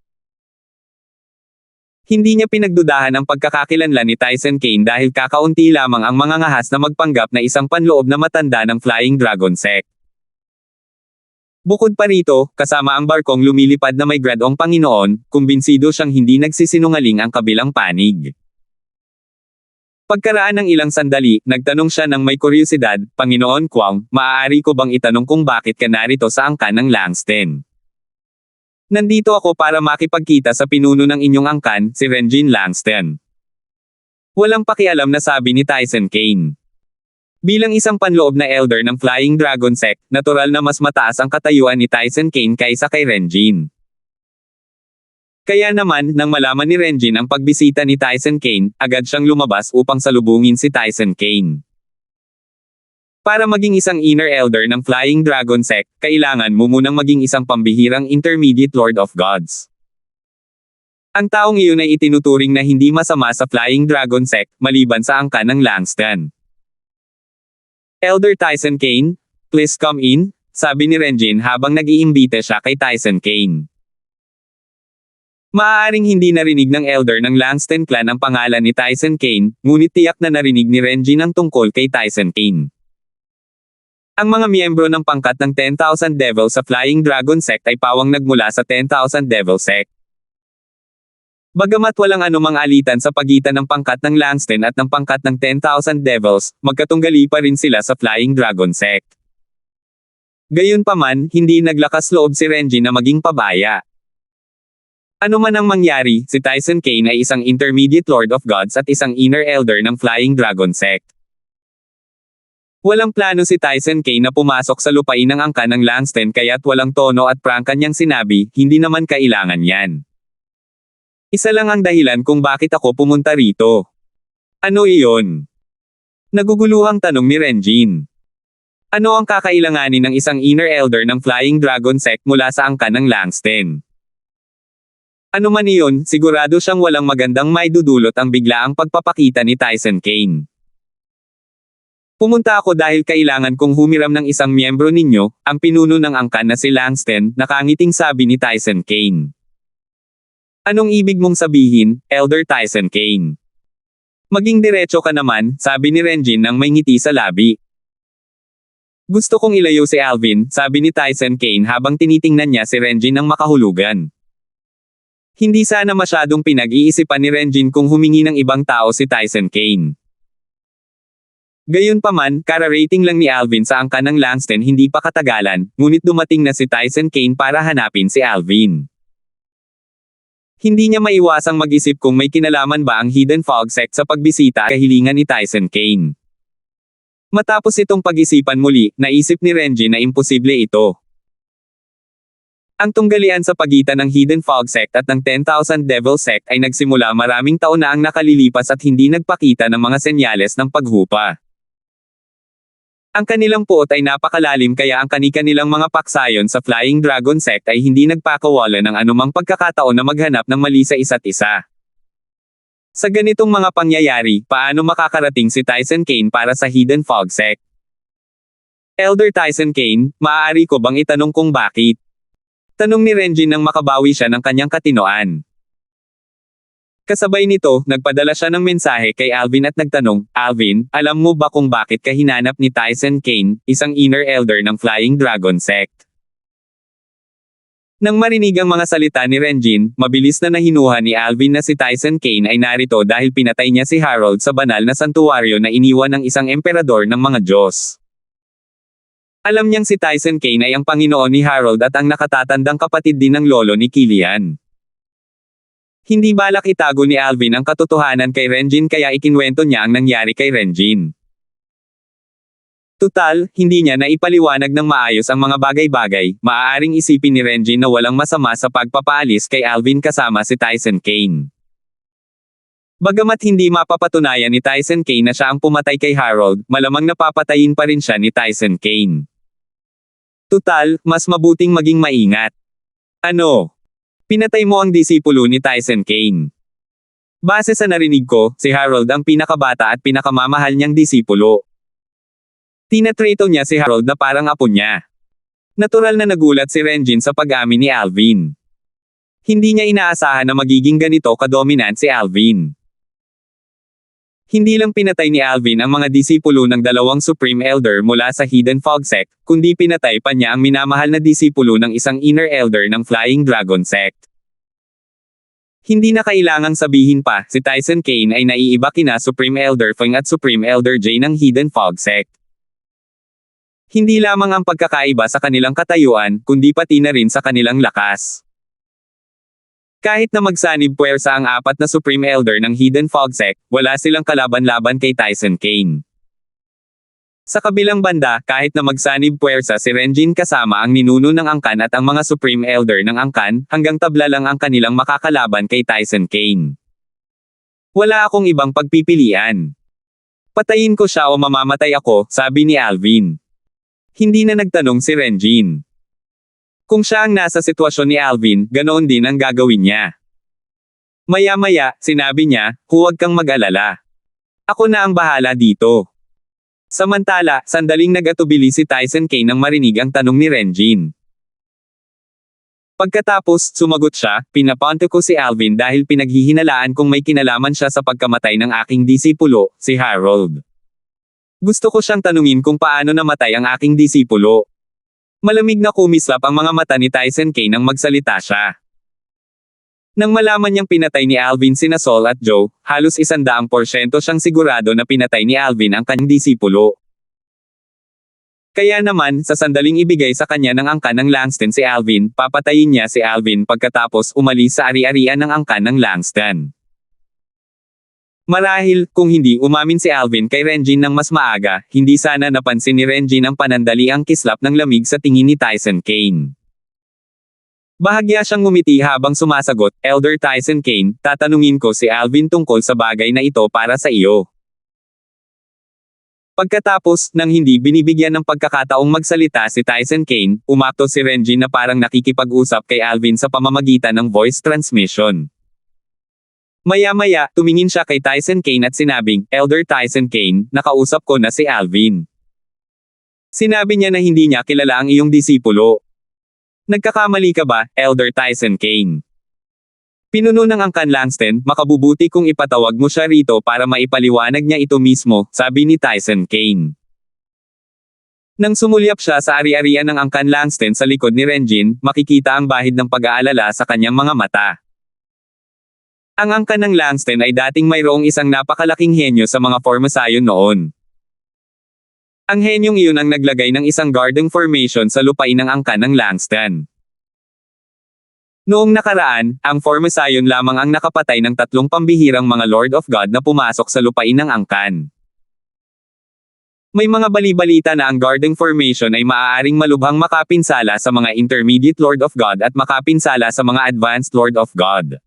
Hindi niya pinagdudahan ang pagkakakilanlan ni Tyson Kane dahil kakaunti lamang ang mga ngahas na magpanggap na isang panloob na matanda ng Flying Dragon Sect. Bukod pa rito, kasama ang barkong lumilipad na may gradong Panginoon, kumbinsido siyang hindi nagsisinungaling ang kabilang panig. Pagkaraan ng ilang sandali, nagtanong siya ng may kuryosidad, Panginoon Kwang, maaari ko bang itanong kung bakit ka narito sa angkan ng Langston? Nandito ako para makipagkita sa pinuno ng inyong angkan, si Renjin Langston. Walang pakialam na sabi ni Tyson Kane. Bilang isang panloob na elder ng Flying Dragon Sect, natural na mas mataas ang katayuan ni Tyson Kane kaysa kay Renjin. Kaya naman, nang malaman ni Renjin ang pagbisita ni Tyson Kane, agad siyang lumabas upang salubungin si Tyson Kane. Para maging isang inner elder ng Flying Dragon Sect, kailangan mo munang maging isang pambihirang intermediate Lord of Gods. Ang taong iyon ay itinuturing na hindi masama sa Flying Dragon Sect, maliban sa angkan ng Langston. Elder Tyson Kane, please come in, sabi ni Renjin habang nag-iimbita siya kay Tyson Kane. Maaaring hindi narinig ng elder ng Langston clan ang pangalan ni Tyson Kane, ngunit tiyak na narinig ni Renjin ang tungkol kay Tyson Kane. Ang mga miyembro ng pangkat ng 10,000 Devil sa Flying Dragon Sect ay pawang nagmula sa 10,000 Devil Sect. Bagamat walang anumang alitan sa pagitan ng pangkat ng Langston at ng pangkat ng 10,000 Devils, magkatunggali pa rin sila sa Flying Dragon Sect. Gayunpaman, hindi naglakas loob si Renjin na maging pabaya. Ano man ang mangyari, si Tyson Kane ay isang intermediate Lord of Gods at isang inner elder ng Flying Dragon Sect. Walang plano si Tyson Kane na pumasok sa lupain ng angkan ng Langston kaya't walang tono at prangka niyang sinabi, hindi naman kailangan yan. Isa lang ang dahilan kung bakit ako pumunta rito. Ano iyon? Naguguluhang tanong ni Renjin. Ano ang kakailanganin ng isang inner elder ng Flying Dragon Sect mula sa angkan ng Langston? Ano man iyon, sigurado siyang walang magandang maidudulot ang biglaang pagpapakita ni Tyson Kane. Pumunta ako dahil kailangan kong humiram ng isang miyembro ninyo, ang pinuno ng angkan na si Langston, nakangiting sabi ni Tyson Kane. Anong ibig mong sabihin, Elder Tyson Kane? Maging diretso ka naman, sabi ni Renjin nang may ngiti sa labi. Gusto kong ilayo si Alvin, sabi ni Tyson Kane habang tinitingnan niya si Renjin ng makahulugan. Hindi sana masyadong pinag-iisipan ni Renjin kung humingi ng ibang tao si Tyson Kane. Gayunpaman, kara-rating lang ni Alvin sa angka ng Langston hindi pa katagalan, ngunit dumating na si Tyson Kane para hanapin si Alvin. Hindi niya maiwasang mag-isip kung may kinalaman ba ang Hidden Fog Sect sa pagbisita at kahilingan ni Tyson Kane. Matapos itong pag-isipan muli, naisip ni Renjin na imposible ito. Ang tunggalian sa pagitan ng Hidden Fog Sect at ng 10,000 Devil Sect ay nagsimula maraming taon na ang nakalilipas at hindi nagpakita ng mga senyales ng paghupa. Ang kanilang puot ay napakalalim kaya ang kani-kanilang mga paksayon sa Flying Dragon Sect ay hindi nagpakawala ng anumang pagkakataon na maghanap ng mali sa isa't isa. Sa ganitong mga pangyayari, paano makakarating si Tyson Kane para sa Hidden Fog Sect? Elder Tyson Kane, maaari ko bang itanong kung bakit? Tanong ni Renjin nang makabawi siya ng kanyang katinoan. Kasabay nito, nagpadala siya ng mensahe kay Alvin at nagtanong, Alvin, alam mo ba kung bakit ka hinanap ni Tyson Kane, isang inner elder ng Flying Dragon Sect? Nang marinig ang mga salita ni Renjin, mabilis na nahinuha ni Alvin na si Tyson Kane ay narito dahil pinatay niya si Harold sa banal na santuwaryo na iniwan ng isang emperador ng mga Diyos. Alam niyang si Tyson Kane ay ang Panginoon ni Harold at ang nakatatandang kapatid din ng lolo ni Killian. Hindi balak itago ni Alvin ang katotohanan kay Renjin kaya ikinwento niya ang nangyari kay Renjin. Tutal, hindi niya na ipaliwanag ng maayos ang mga bagay-bagay, maaaring isipin ni Renjin na walang masama sa pagpapaalis kay Alvin kasama si Tyson Kane. Bagamat hindi mapapatunayan ni Tyson Kane na siya ang pumatay kay Harold, malamang napapatayin pa rin siya ni Tyson Kane. Tutal, mas mabuting maging maingat. Ano? Pinatay mo ang disipulo ni Tyson Kane. Base sa narinig ko, si Harold ang pinakabata at pinakamamahal niyang disipulo. Tinatrato niya si Harold na parang apo niya. Natural na nagulat si Renjin sa pag-amin ni Alvin. Hindi niya inaasahan na magiging ganito kadominant si Alvin. Hindi lang pinatay ni Alvin ang mga disipulo ng dalawang Supreme Elder mula sa Hidden Fog Sect, kundi pinatay pa niya ang minamahal na disipulo ng isang Inner Elder ng Flying Dragon Sect. Hindi na kailangang sabihin pa, si Tyson Kane ay naiiba kina Supreme Elder Feng at Supreme Elder Jay ng Hidden Fog Sect. Hindi lamang ang pagkakaiba sa kanilang katayuan, kundi pati na rin sa kanilang lakas. Kahit na magsanib puwersa ang apat na Supreme Elder ng Hidden Fog Sect, wala silang kalaban-laban kay Tyson Kane. Sa kabilang banda, kahit na magsanib puwersa si Renjin kasama ang ninuno ng Angkan at ang mga Supreme Elder ng Angkan, hanggang tabla lang ang kanilang makakalaban kay Tyson Kane. Wala akong ibang pagpipilian. Patayin ko siya o mamamatay ako, sabi ni Alvin. Hindi na nagtanong si Renjin. Kung siya ang nasa sitwasyon ni Alvin, ganoon din ang gagawin niya. Maya-maya, sinabi niya, huwag kang mag-alala. Ako na ang bahala dito. Samantala, sandaling nag-atubili si Tyson Kane nang marinig ang tanong ni Renjin. Pagkatapos, sumagot siya, pinapunto ko si Alvin dahil pinaghihinalaan kung may kinalaman siya sa pagkamatay ng aking disipulo, si Harold. Gusto ko siyang tanungin kung paano namatay ang aking disipulo. Malamig na kumislap ang mga mata ni Tyson Kane nang magsalita siya. Nang malaman niyang pinatay ni Alvin sina Saul at Joe, halos 100% siyang sigurado na pinatay ni Alvin ang kanyang disipulo. Kaya naman, sa sandaling ibigay sa kanya ng angkan ng Langston si Alvin, papatayin niya si Alvin pagkatapos umalis sa ari-arian ng angkan ng Langston. Marahil, kung hindi umamin si Alvin kay Renjin ng mas maaga, hindi sana napansin ni Renjin ang panandaliang kislap ng lamig sa tingin ni Tyson Kane. Bahagya siyang ngumiti habang sumasagot, Elder Tyson Kane, tatanungin ko si Alvin tungkol sa bagay na ito para sa iyo. Pagkatapos, nang hindi binibigyan ng pagkakataong magsalita si Tyson Kane, umakto si Renjin na parang nakikipag-usap kay Alvin sa pamamagitan ng voice transmission. Maya-maya, tumingin siya kay Tyson Kane at sinabing, Elder Tyson Kane, nakausap ko na si Alvin. Sinabi niya na hindi niya kilala ang iyong disipulo. Nagkakamali ka ba, Elder Tyson Kane? Pinuno ng Angkan Langston, makabubuti kung ipatawag mo siya rito para maipaliwanag niya ito mismo, sabi ni Tyson Kane. Nang sumulyap siya sa ari-arian ng angkan Langston sa likod ni Renjin, makikita ang bahid ng pag-aalala sa kanyang mga mata. Ang angkan ng Langston ay dating mayroong isang napakalaking henyo sa mga formasayon noon. Ang henyong iyon ang naglagay ng isang guarding formation sa lupain ng angkan ng Langston. Noong nakaraan, ang formasayon lamang ang nakapatay ng 3 pambihirang mga Lord of God na pumasok sa lupain ng angkan. May mga bali-balita na ang guarding formation ay maaaring malubhang makapinsala sa mga intermediate Lord of God at makapinsala sa mga advanced Lord of God.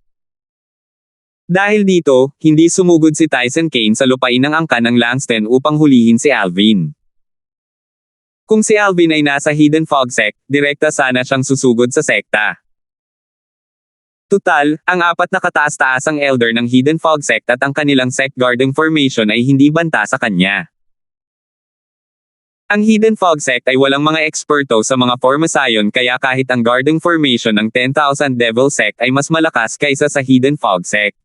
Dahil dito, hindi sumugod si Tyson Kane sa lupain ng angkan ng Langston upang hulihin si Alvin. Kung si Alvin ay nasa Hidden Fog Sect, direkta sana siyang susugod sa sekta. Tutal, ang 4 na kataas-taasang elder ng Hidden Fog Sect at ang kanilang sect guarding formation ay hindi banta sa kanya. Ang Hidden Fog Sect ay walang mga eksperto sa mga formasayon kaya kahit ang guarding formation ng 10,000 Devil Sect ay mas malakas kaysa sa Hidden Fog Sect.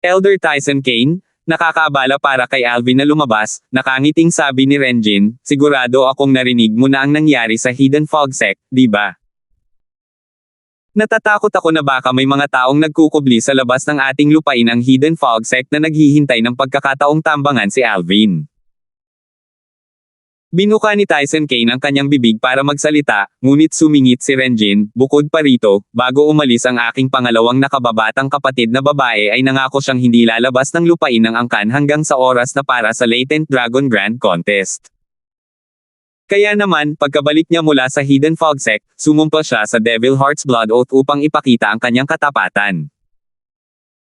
Elder Tyson Kane, nakakaabala para kay Alvin na lumabas, nakangiting sabi ni Renjin, sigurado akong narinig mo na ang nangyari sa Hidden Fog Sect, di ba? Natatakot ako na baka may mga taong nagkukubli sa labas ng ating lupain ang Hidden Fog Sect na naghihintay ng pagkakataong tambangan si Alvin. Binuka ni Tyson Kane ang kanyang bibig para magsalita, ngunit sumingit si Renjin, bukod pa rito, bago umalis ang aking pangalawang nakababatang kapatid na babae ay nangako siyang hindi lalabas ng lupain ng angkan hanggang sa oras na para sa Latent Dragon Grand Contest. Kaya naman, pagkabalik niya mula sa Hidden Fog Sect, sumumpa siya sa Devil Heart's Blood Oath upang ipakita ang kanyang katapatan.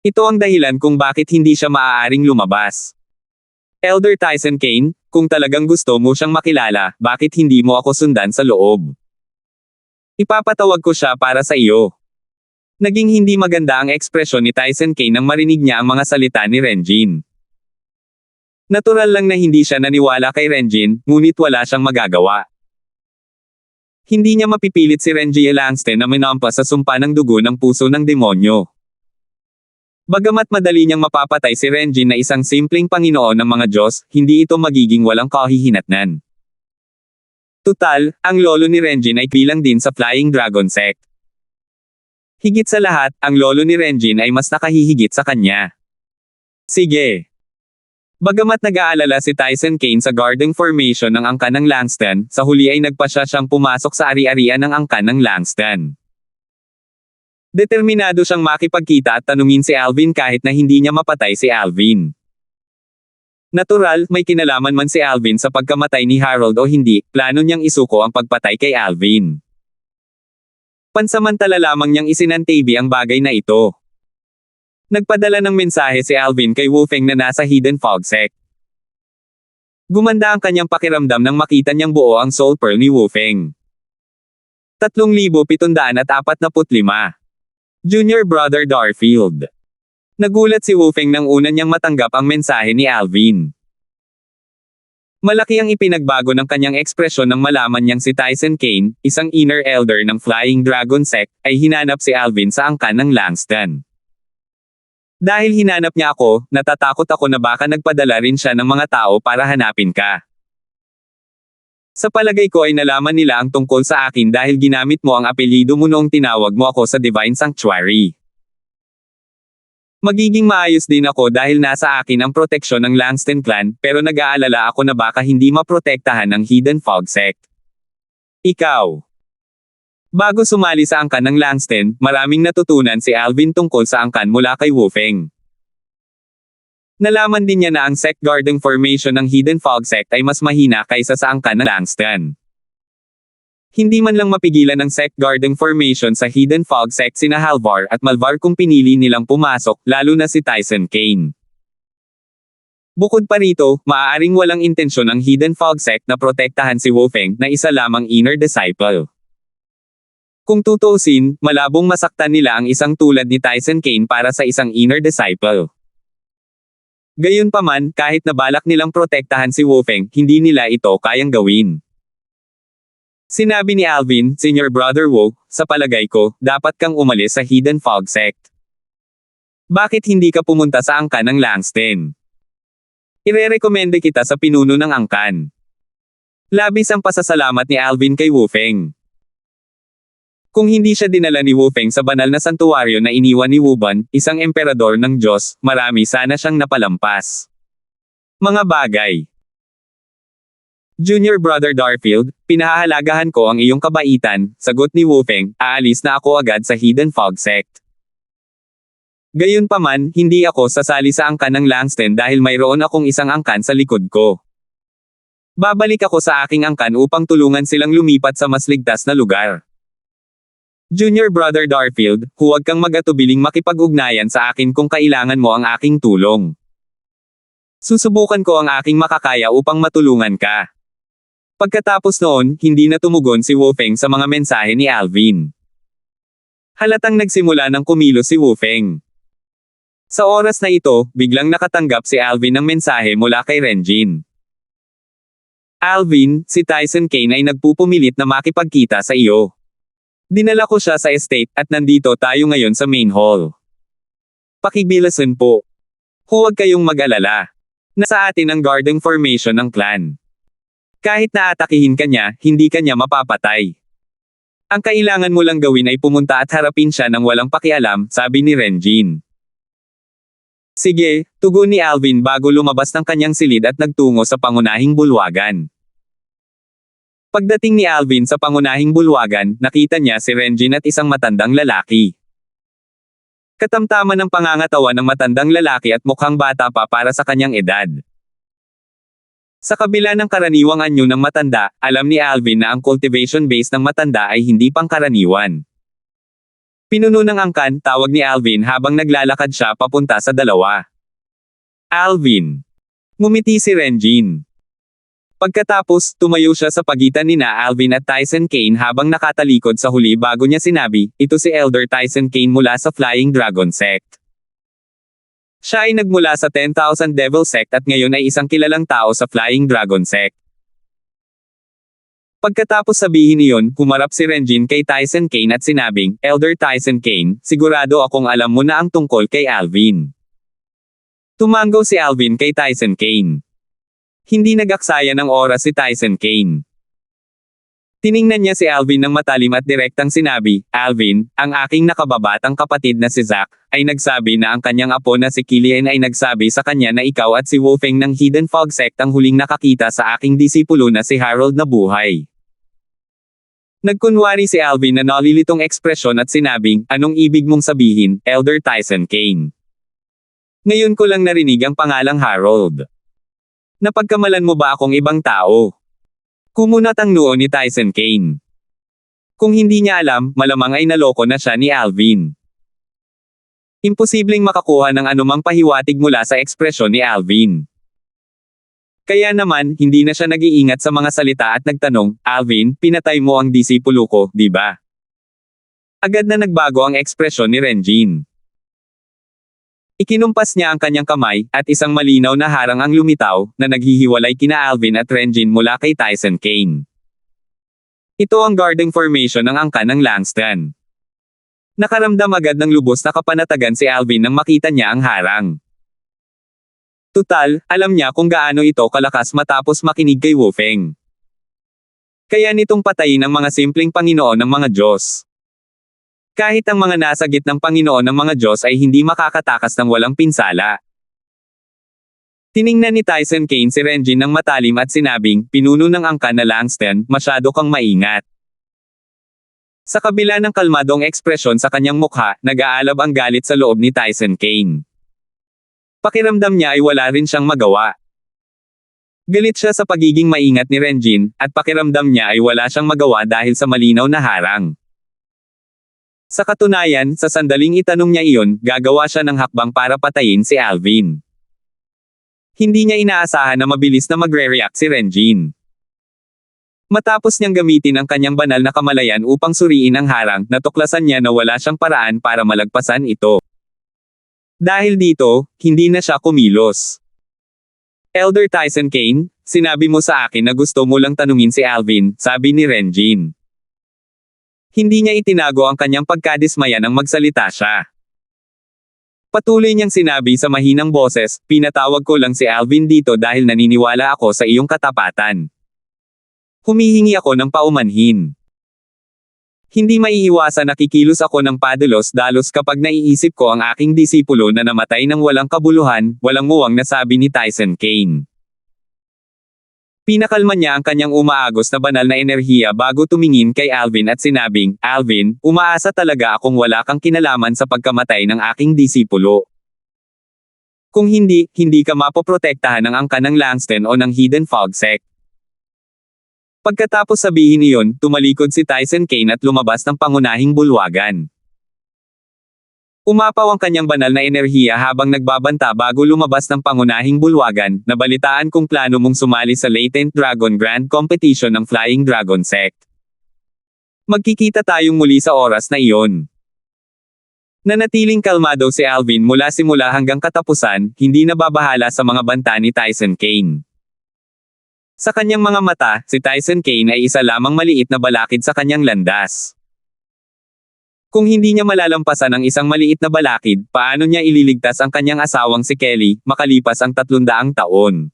Ito ang dahilan kung bakit hindi siya maaaring lumabas. Elder Tyson Kane, kung talagang gusto mo siyang makilala, bakit hindi mo ako sundan sa loob? Ipapatawag ko siya para sa iyo. Naging hindi maganda ang ekspresyon ni Tyson Kane nang marinig niya ang mga salita ni Renjin. Natural lang na hindi siya naniwala kay Renjin, ngunit wala siyang magagawa. Hindi niya mapipilit si Renjin Langston na minampas sa sumpa ng dugo ng puso ng demonyo. Bagamat madali niyang mapapatay si Renjin na isang simpleng Panginoon ng mga Diyos, hindi ito magiging walang kahihinatnan. Tutal, ang lolo ni Renjin ay bilang din sa Flying Dragon Sect. Higit sa lahat, ang lolo ni Renjin ay mas nakahihigit sa kanya. Sige. Bagamat nag-aalala si Tyson Kane sa guarding formation ng angkan ng Langston, sa huli ay nagpasya siyang pumasok sa ari-arian ng angkan ng Langston. Determinado siyang makipagkita at tanungin si Alvin kahit na hindi niya mapatay si Alvin. Natural, may kinalaman man si Alvin sa pagkamatay ni Harold o hindi, plano niyang isuko ang pagpatay kay Alvin. Pansamantala lamang niyang isinantabi ang bagay na ito. Nagpadala ng mensahe si Alvin kay Wu Feng na nasa Hidden Fog Sect. Gumanda ang kanyang pakiramdam nang makita niyang buo ang Soul Pearl ni Wu Feng. 3,745. Junior Brother Darfield. Nagulat si Wu Feng nang una niyang matanggap ang mensahe ni Alvin. Malaki ang ipinagbago ng kanyang ekspresyon nang malaman niyang si Tyson Kane, isang inner elder ng Flying Dragon Sect, ay hinanap si Alvin sa angkan ng Langston. Dahil hinanap niya ako, natatakot ako na baka nagpadala rin siya ng mga tao para hanapin ka. Sa palagay ko ay nalaman nila ang tungkol sa akin dahil ginamit mo ang apelyido mo noong tinawag mo ako sa Divine Sanctuary. Magiging maayos din ako dahil nasa akin ang proteksyon ng Langston clan, pero nag-aalala ako na baka hindi maprotektahan ng Hidden Fog Sect. Ikaw. Bago sumali sa angkan ng Langston, maraming natutunan si Alvin tungkol sa angkan mula kay Wu Feng. Nalaman din niya na ang sect guarding formation ng Hidden Fog Sect ay mas mahina kaysa sa angkan ng Langston. Hindi man lang mapigilan ng sect guarding formation sa Hidden Fog Sect sina Halvar at Malvar kung pinili nilang pumasok, lalo na si Tyson Kane. Bukod pa rito, maaaring walang intensyon ang Hidden Fog Sect na protektahan si Wu Feng na isa lamang inner disciple. Kung tutuusin, malabong masaktan nila ang isang tulad ni Tyson Kane para sa isang inner disciple. Gayunpaman, kahit na balak nilang protektahan si Wu Feng, hindi nila ito kayang gawin. Sinabi ni Alvin, Senior Brother Wu, sa palagay ko, dapat kang umalis sa Hidden Fog Sect. Bakit hindi ka pumunta sa angkan ng Langston? Irerekomende kita sa pinuno ng angkan. Labis ang pasasalamat ni Alvin kay Wu Feng. Kung hindi siya dinala ni Wu Feng sa banal na santuwaryo na iniwan ni Wu Ban, isang emperador ng Diyos, marami sana siyang napalampas. Mga bagay. Junior Brother Darfield, pinahahalagahan ko ang iyong kabaitan, sagot ni Wu Feng, aalis na ako agad sa Hidden Fog Sect. Gayunpaman, hindi ako sasali sa angkan ng Langston dahil mayroon akong isang angkan sa likod ko. Babalik ako sa aking angkan upang tulungan silang lumipat sa mas ligtas na lugar. Junior Brother Darfield, huwag kang mag-atubiling makipag-ugnayan sa akin kung kailangan mo ang aking tulong. Susubukan ko ang aking makakaya upang matulungan ka. Pagkatapos noon, hindi na tumugon si Wu Feng sa mga mensahe ni Alvin. Halatang nagsimula ng kumilos si Wu Feng. Sa oras na ito, biglang nakatanggap si Alvin ng mensahe mula kay Renjin. Alvin, si Tyson Kane ay nagpupumilit na makipagkita sa iyo. Dinala ko siya sa estate at nandito tayo ngayon sa main hall. Pakibilasan po. Huwag kayong mag-alala. Nasa atin ang guarding formation ng clan. Kahit na atakihin ka niya, hindi ka niya mapapatay. Ang kailangan mo lang gawin ay pumunta at harapin siya ng walang pakialam, sabi ni Renjin. Sige, tugon ni Alvin bago lumabas ng kanyang silid at nagtungo sa pangunahing bulwagan. Pagdating ni Alvin sa pangunahing bulwagan, nakita niya si Renjin at isang matandang lalaki. Katamtaman ng pangangatawan ng matandang lalaki at mukhang bata pa para sa kanyang edad. Sa kabila ng karaniwang anyo ng matanda, alam ni Alvin na ang cultivation base ng matanda ay hindi pangkaraniwan. Pinuno ng angkan, tawag ni Alvin habang naglalakad siya papunta sa dalawa. Alvin. Ngumiti si Renjin. Pagkatapos, tumayo siya sa pagitan nina Alvin at Tyson Kane habang nakatalikod sa huli bago niya sinabi, ito si Elder Tyson Kane mula sa Flying Dragon Sect. Siya ay nagmula sa 10,000 Devil Sect at ngayon ay isang kilalang tao sa Flying Dragon Sect. Pagkatapos sabihin iyon, humarap si Renjin kay Tyson Kane at sinabing, Elder Tyson Kane, sigurado akong alam mo na ang tungkol kay Alvin. Tumango si Alvin kay Tyson Kane. Hindi nag-aksaya ng oras si Tyson Kane. Tiningnan niya si Alvin ng matalim at direktang sinabi, Alvin, ang aking nakababatang kapatid na si Zack, ay nagsabi na ang kanyang apo na si Killian ay nagsabi sa kanya na ikaw at si Wu Feng ng Hidden Fog Sect ang huling nakakita sa aking disipulo na si Harold na buhay. Nagkunwari si Alvin na nalilitong ekspresyon at sinabing, anong ibig mong sabihin, Elder Tyson Kane? Ngayon ko lang narinig ang pangalang Harold. Napagkamalan mo ba akong ibang tao? Kumunat ang noo ni Tyson Kane. Kung hindi niya alam, malamang ay naloko na siya ni Alvin. Imposibleng makakuha ng anumang pahiwatig mula sa ekspresyon ni Alvin. Kaya naman, hindi na siya nag-iingat sa mga salita at nagtanong, Alvin, pinatay mo ang disipulo ko, di ba? Agad na nagbago ang ekspresyon ni Renjin. Ikinumpas niya ang kanyang kamay, at isang malinaw na harang ang lumitaw, na naghihiwalay kina Alvin at Renjin mula kay Tyson Kane. Ito ang guarding formation ng angkan ng Langston. Nakaramdam agad ng lubos na kapanatagan si Alvin nang makita niya ang harang. Tutal, alam niya kung gaano ito kalakas matapos makinig kay Wu Feng. Kaya nitong patayin ang mga simpleng Panginoon ng mga Diyos. Kahit ang mga nasa gitnang Panginoon ng mga Diyos ay hindi makakatakas ng walang pinsala. Tiningnan ni Tyson Kane si Renjin ng matalim at sinabing, pinuno ng angkan na Langston, masyado kang maingat. Sa kabila ng kalmadong ekspresyon sa kanyang mukha, nag-aalab ang galit sa loob ni Tyson Kane. Pakiramdam niya ay wala rin siyang magawa. Galit siya sa pagiging maingat ni Renjin, at pakiramdam niya ay wala siyang magawa dahil sa malinaw na harang. Sa katunayan, sa sandaling itanong niya iyon, gagawa siya ng hakbang para patayin si Alvin. Hindi niya inaasahan na mabilis na magre-react si Renjin. Matapos niyang gamitin ang kanyang banal na kamalayan upang suriin ang harang, natuklasan niya na wala siyang paraan para malagpasan ito. Dahil dito, hindi na siya kumilos. Elder Tyson Kane, sinabi mo sa akin na gusto mo lang tanungin si Alvin, sabi ni Renjin. Hindi niya itinago ang kanyang pagkadismaya nang magsalita siya. Patuloy niyang sinabi sa mahinang boses, pinatawag ko lang si Alvin dito dahil naniniwala ako sa iyong katapatan. Humihingi ako ng paumanhin. Hindi maiiwasan na kikilos ako ng padalos-dalos kapag naiisip ko ang aking disipulo na namatay ng walang kabuluhan, walang muwang na sabi ni Tyson Kane. Pinakalma niya ang kanyang umaagos na banal na enerhiya bago tumingin kay Alvin at sinabing, "Alvin, umaasa talaga akong wala kang kinalaman sa pagkamatay ng aking disipulo. Kung hindi, hindi ka mapoprotektahan ng angkan ng Langston o ng Hidden Fog Sect." Pagkatapos sabihin iyon, tumalikod si Tyson Kane at lumabas ng pangunahing bulwagan. Umapaw ang kanyang banal na enerhiya habang nagbabanta bago lumabas ng pangunahing bulwagan. "Nabalitaan kong plano mong sumali sa Latent Dragon Grand Competition ng Flying Dragon Sect. Magkikita tayong muli sa oras na iyon." Nanatiling kalmado si Alvin mula simula hanggang katapusan, hindi nababahala sa mga banta ni Tyson Kane. Sa kanyang mga mata, si Tyson Kane ay isa lamang maliit na balakid sa kanyang landas. Kung hindi niya malalampasan ang isang maliit na balakid, paano niya ililigtas ang kanyang asawang si Kelly, makalipas ang 300 taon?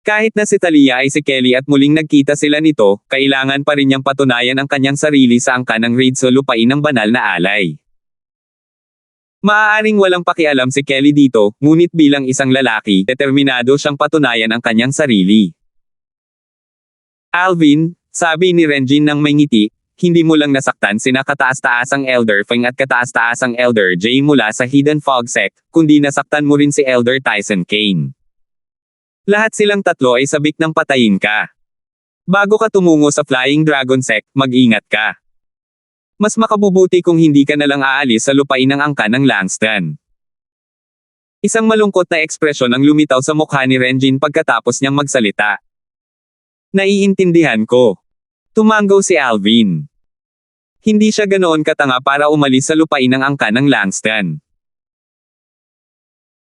Kahit na si Talia ay si Kelly at muling nagkita sila nito, kailangan pa rin niyang patunayan ang kanyang sarili sa angkan ng raid sa lupain ng banal na alay. Maaaring walang pakialam si Kelly dito, ngunit bilang isang lalaki, determinado siyang patunayan ang kanyang sarili. "Alvin," sabi ni Renjin ng may ngiti, "hindi mo lang nasaktan sina kataas-taasang Elder Feng at kataas-taasang Elder Jay mula sa Hidden Fog Sect, kundi nasaktan mo rin si Elder Tyson Kane. Lahat silang tatlo ay sabik ng patayin ka. Bago ka tumungo sa Flying Dragon Sect, mag-ingat ka. Mas makabubuti kung hindi ka nalang aalis sa lupain ng angkan ng Langston." Isang malungkot na ekspresyon ang lumitaw sa mukha ni Renjin pagkatapos niyang magsalita. "Naiintindihan ko." Tumanggaw si Alvin. Hindi siya ganoon katanga para umalis sa lupain ng angkan ng Langston.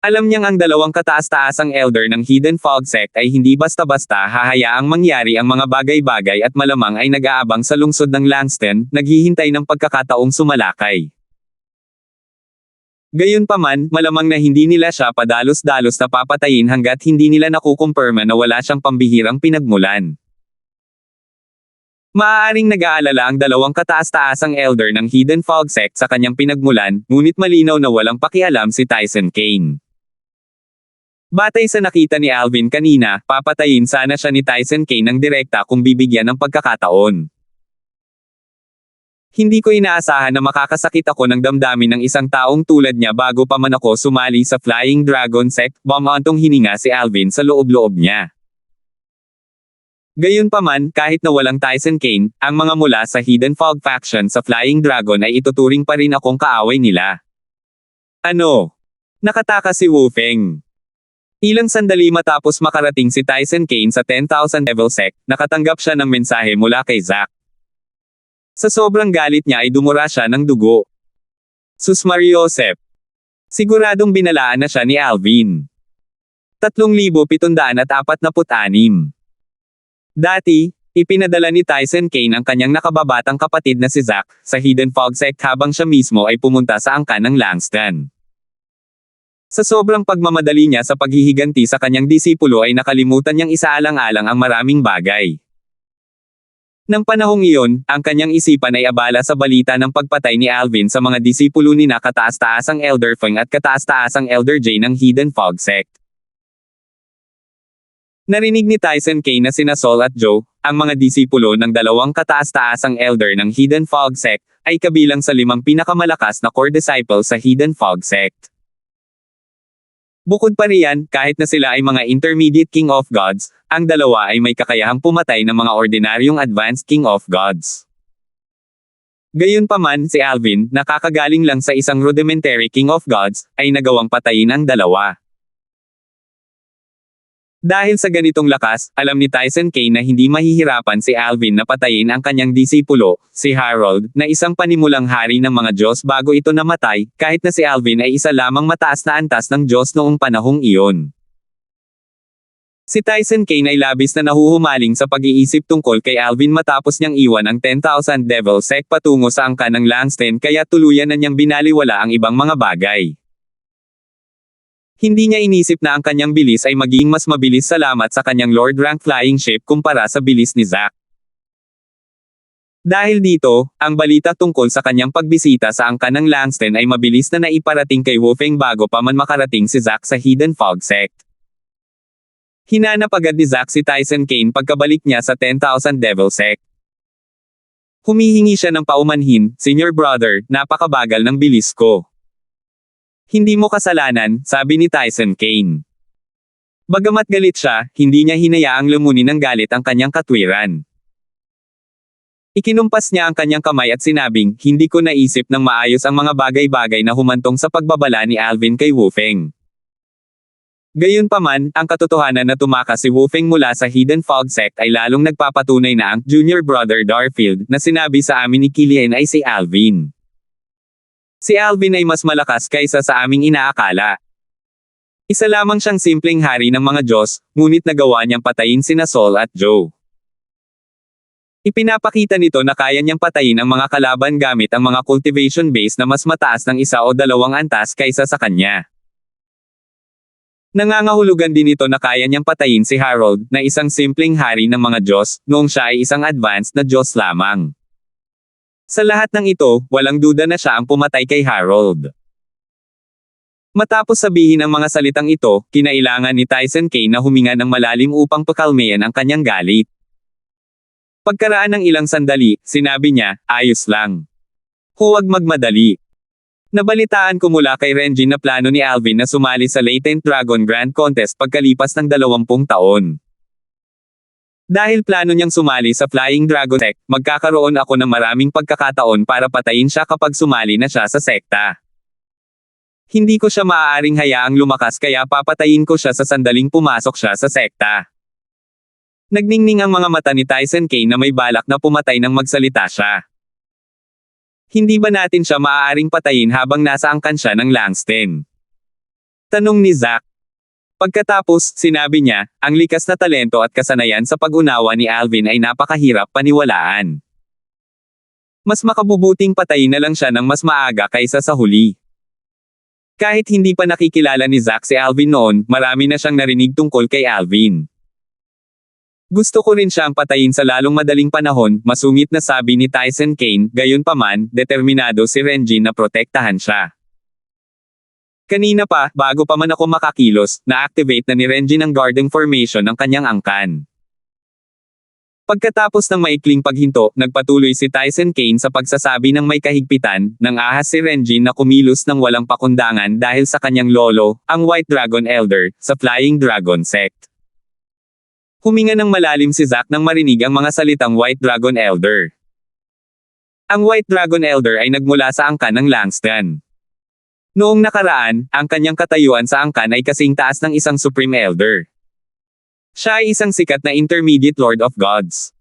Alam niyang ang dalawang kataas-taasang elder ng Hidden Fog Sect ay hindi basta-basta hahayaang mangyari ang mga bagay-bagay at malamang ay nag-aabang sa lungsod ng Langston, naghihintay ng pagkakataong sumalakay. Gayunpaman, malamang na hindi nila siya padalos-dalos na papatayin hanggat hindi nila nakukumpirma na wala siyang pambihirang pinagmulan. Maaaring nag-aalala ang dalawang kataas-taasang elder ng Hidden Fog Sect sa kanyang pinagmulan, ngunit malinaw na walang pakialam si Tyson Kane. Batay sa nakita ni Alvin kanina, papatayin sana siya ni Tyson Kane ng direkta kung bibigyan ng pagkakataon. "Hindi ko inaasahan na makakasakit ako ng damdamin ng isang taong tulad niya bago pa man ako sumali sa Flying Dragon Sect," bumantong hininga si Alvin sa loob-loob niya. Gayunpaman, kahit na walang Tyson Kane, ang mga mula sa Hidden Fog faction sa Flying Dragon ay ituturing pa rin akong kaaway nila. "Ano?" Nakataka si Wu Feng. Ilang sandali matapos makarating si Tyson Kane sa 10,000 Devil Sect, nakatanggap siya ng mensahe mula kay Zack. Sa sobrang galit niya ay dumura siya ng dugo. Sus Mariosep. Siguradong binalaan na siya ni Alvin. 3,746. Dati, ipinadala ni Tyson Kane ang kanyang nakababatang kapatid na si Zack sa Hidden Fog Sect habang siya mismo ay pumunta sa angkan ng Langston. Sa sobrang pagmamadali niya sa paghihiganti sa kanyang disipulo ay nakalimutan niyang isaalang-alang ang maraming bagay. Nang panahong iyon, ang kanyang isipan ay abala sa balita ng pagpatay ni Alvin sa mga disipulo ni na kataas-taasang Elder Feng at kataas-taasang Elder Jay ng Hidden Fog Sect. Narinig ni Tyson Kane na sina Sol at Joe, ang mga disipulo ng dalawang kataas-taasang elder ng Hidden Fog Sect, ay kabilang sa 5 pinakamalakas na core disciple sa Hidden Fog Sect. Bukod pa riyan, kahit na sila ay mga intermediate King of Gods, ang dalawa ay may kakayahang pumatay ng mga ordinaryong advanced King of Gods. Gayunpaman, si Alvin, nakakagaling lang sa isang rudimentary King of Gods, ay nagawang patayin ang dalawa. Dahil sa ganitong lakas, alam ni Tyson Kane na hindi mahihirapan si Alvin na patayin ang kanyang disipulo, si Harold, na isang panimulang hari ng mga Diyos bago ito namatay, kahit na si Alvin ay isa lamang mataas na antas ng Diyos noong panahong iyon. Si Tyson Kane ay labis na nahuhumaling sa pag-iisip tungkol kay Alvin matapos niyang iwan ang 10,000 Devil Sect patungo sa angkan ng Langston kaya tuluyan na niyang binaliwala ang ibang mga bagay. Hindi niya inisip na ang kanyang bilis ay magiging mas mabilis salamat sa kanyang Lord rank flying ship kumpara sa bilis ni Zack. Dahil dito, ang balita tungkol sa kanyang pagbisita sa angkan ng Langston ay mabilis na naiparating kay Wu Feng bago pa man makarating si Zack sa Hidden Fog Sect. Hinanap agad ni Zack si Tyson Kane pagkabalik niya sa 10,000 Devil Sect. Humihingi siya ng paumanhin, "Senior brother, napakabagal ng bilis ko." "Hindi mo kasalanan," sabi ni Tyson Kane. Bagamat galit siya, hindi niya hinayaang lumunin ng galit ang kanyang katwiran. Ikinumpas niya ang kanyang kamay at sinabing, "Hindi ko naisip ng maayos ang mga bagay-bagay na humantong sa pagbabala ni Alvin kay Wu Feng." Gayunpaman, ang katotohanan na tumakas si Wu Feng mula sa Hidden Fog Sect ay lalong nagpapatunay na ang junior brother Darfield na sinabi sa amin ni Killian ay si Alvin. Si Alvin ay mas malakas kaysa sa aming inaakala. Isa lamang siyang simpleng hari ng mga Diyos, ngunit nagawa niyang patayin sina Saul at Joe. Ipinapakita nito na kaya niyang patayin ang mga kalaban gamit ang mga cultivation base na mas mataas ng 1 o 2 antas kaysa sa kanya. Nangangahulugan din ito na kaya niyang patayin si Harold, na isang simpleng hari ng mga Diyos, noong siya ay isang advanced na Diyos lamang. Sa lahat ng ito, walang duda na siya ang pumatay kay Harold. Matapos sabihin ang mga salitang ito, kinailangan ni Tyson Kane na huminga ng malalim upang pakalmayan ang kanyang galit. Pagkaraan ng ilang sandali, sinabi niya, "Ayos lang. Huwag magmadali. Nabalitaan ko mula kay Renji na plano ni Alvin na sumali sa Latent Dragon Grand Contest pagkalipas ng 20 taon. Dahil plano niyang sumali sa Flying Dragon Sect, magkakaroon ako ng maraming pagkakataon para patayin siya kapag sumali na siya sa sekta. Hindi ko siya maaaring hayaang lumakas kaya papatayin ko siya sa sandaling pumasok siya sa sekta." Nagningning ang mga mata ni Tyson Kane na may balak na pumatay nang magsalita siya. "Hindi ba natin siya maaaring patayin habang nasa angkan siya ng Langston?" tanong ni Zack. Pagkatapos, sinabi niya, "Ang likas na talento at kasanayan sa pag-unawa ni Alvin ay napakahirap paniwalaan. Mas makabubuting patayin na lang siya ng mas maaga kaysa sa huli." Kahit hindi pa nakikilala ni Zack si Alvin noon, marami na siyang narinig tungkol kay Alvin. "Gusto ko rin siyang patayin sa lalong madaling panahon," masungit na sabi ni Tyson Kane, gayunpaman, determinado si Renji na protektahan siya. Kanina pa, bago pa man ako makakilos, na-activate na ni Renji ng guarding formation ang kanyang angkan. Pagkatapos ng maikling paghinto, nagpatuloy si Tyson Kane sa pagsasabi ng may kahigpitan, nang ahas si Renji na kumilos ng walang pakundangan dahil sa kanyang lolo, ang White Dragon Elder, sa Flying Dragon Sect. Huminga ng malalim si Zack nang marinig ang mga salitang White Dragon Elder. Ang White Dragon Elder ay nagmula sa angkan ng Langston. Noong nakaraan, ang kanyang katayuan sa angkan ay kasing taas ng isang Supreme Elder. Siya ay isang sikat na Intermediate Lord of Gods.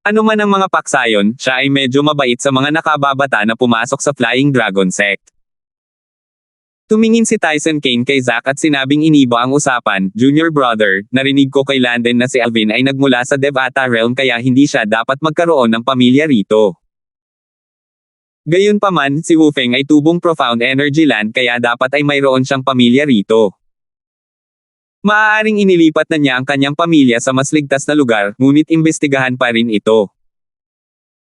Ano man ang mga paksayon, siya ay medyo mabait sa mga nakababata na pumasok sa Flying Dragon Sect. Tumingin si Tyson Kane kay Zack at sinabing iniba ang usapan, "Junior brother, narinig ko kay Landon na si Alvin ay nagmula sa Devata Realm kaya hindi siya dapat magkaroon ng pamilya rito. Gayunpaman, si Wu Feng ay tubong Profound Energy Land kaya dapat ay mayroon siyang pamilya rito. Maaaring inilipat na niya ang kanyang pamilya sa mas ligtas na lugar, ngunit imbestigahan pa rin ito.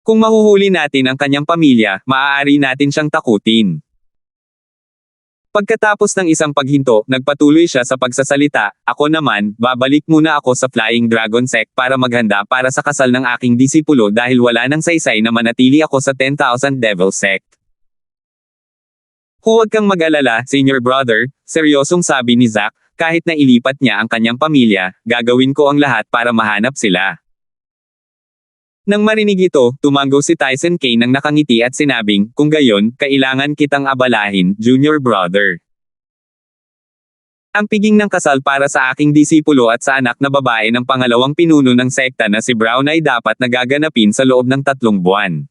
Kung mahuhuli natin ang kanyang pamilya, maaari natin siyang takutin." Pagkatapos ng isang paghinto, nagpatuloy siya sa pagsasalita, "Ako naman, babalik muna ako sa Flying Dragon Sect para maghanda para sa kasal ng aking disipulo dahil wala nang saysay na manatili ako sa 10,000 Devil Sect." "Huwag kang mag-alala, senior brother," seryosong sabi ni Zack, "kahit na ilipat niya ang kanyang pamilya, gagawin ko ang lahat para mahanap sila." Nang marinig ito, tumango si Tyson Kane nang nakangiti at sinabing, "Kung gayon, kailangan kitang abalahin, junior brother. Ang piging ng kasal para sa aking disipulo at sa anak na babae ng pangalawang pinuno ng sekta na si Brown ay dapat nagaganapin sa loob ng 3 buwan.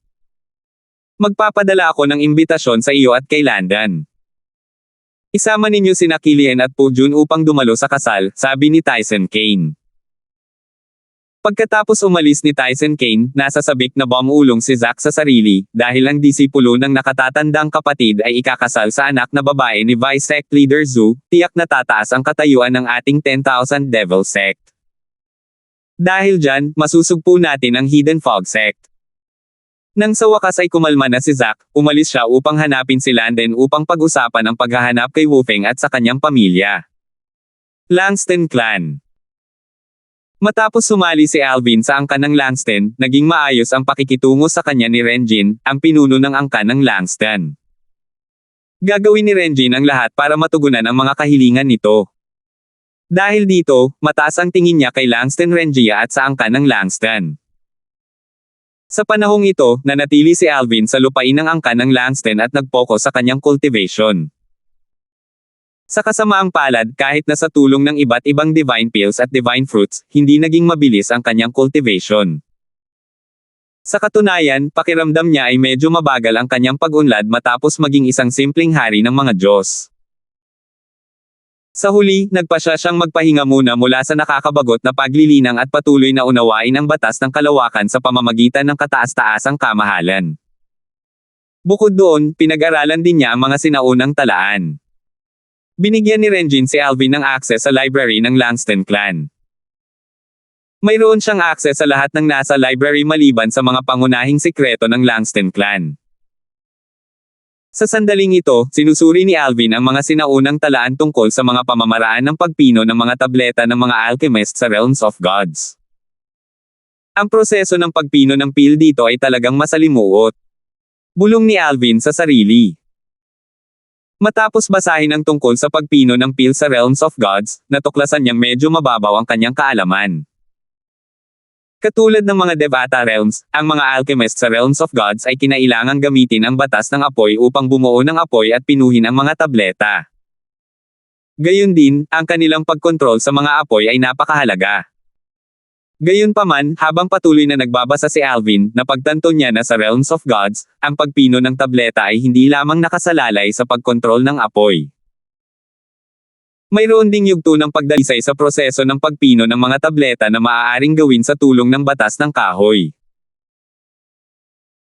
Magpapadala ako ng imbitasyon sa iyo at kay Landon. Isama ninyo sina Killian at Po Jun upang dumalo sa kasal," sabi ni Tyson Kane. Pagkatapos umalis ni Tyson Kane, nasa sabik na bumulong si Zack sa sarili, dahil ang disipulo ng nakatatandang kapatid ay ikakasal sa anak na babae ni Vice Sect Leader Zhu, tiyak na tataas ang katayuan ng ating 10,000 Devil Sect. Dahil dyan, masusugpo natin ang Hidden Fog Sect. Nang sa wakas ay kumalma na si Zack, umalis siya upang hanapin si Landen upang pag-usapan ang paghahanap kay Wu Feng at sa kanyang pamilya. Langston Clan. Matapos sumali si Alvin sa angkan ng Langston, naging maayos ang pakikitungo sa kanya ni Renjin, ang pinuno ng angkan ng Langston. Gagawin ni Renjin ang lahat para matugunan ang mga kahilingan nito. Dahil dito, mataas ang tingin niya kay Langston Renjia at sa angkan ng Langston. Sa panahong ito, nanatili si Alvin sa lupain ng angkan ng Langston at nag-focus sa kanyang cultivation. Sa kasamaang palad, kahit na sa tulong ng iba't ibang divine pills at divine fruits, hindi naging mabilis ang kanyang cultivation. Sa katunayan, pakiramdam niya ay medyo mabagal ang kanyang pag-unlad matapos maging isang simpleng hari ng mga Diyos. Sa huli, nagpasya siyang magpahinga muna mula sa nakakabagot na paglilinang at patuloy na unawain ang batas ng kalawakan sa pamamagitan ng kataas-taasang kamahalan. Bukod doon, pinag-aralan din niya ang mga sinaunang talaan. Binigyan ni Renjin si Alvin ng access sa library ng Langston Clan. Mayroon siyang access sa lahat ng nasa library maliban sa mga pangunahing sikreto ng Langston Clan. Sa sandaling ito, sinusuri ni Alvin ang mga sinaunang talaan tungkol sa mga pamamaraan ng pagpino ng mga tableta ng mga alchemist sa Realms of Gods. Ang proseso ng pagpino ng pil dito ay talagang masalimuot. Bulong ni Alvin sa sarili. Matapos basahin ang tungkol sa pagpino ng pil sa Realms of Gods, natuklasan niyang medyo mababaw ang kanyang kaalaman. Katulad ng mga Devata Realms, ang mga alchemist sa Realms of Gods ay kinailangang gamitin ang batas ng apoy upang bumuo ng apoy at pinuhin ang mga tableta. Gayun din, ang kanilang pagkontrol sa mga apoy ay napakahalaga. Gayunpaman, habang patuloy na nagbabasa si Alvin, napagtanto niya na sa Realms of Gods, ang pagpino ng tableta ay hindi lamang nakasalalay sa pagkontrol ng apoy. Mayroon ding yugto ng pagdalisay sa proseso ng pagpino ng mga tableta na maaaring gawin sa tulong ng batas ng kahoy.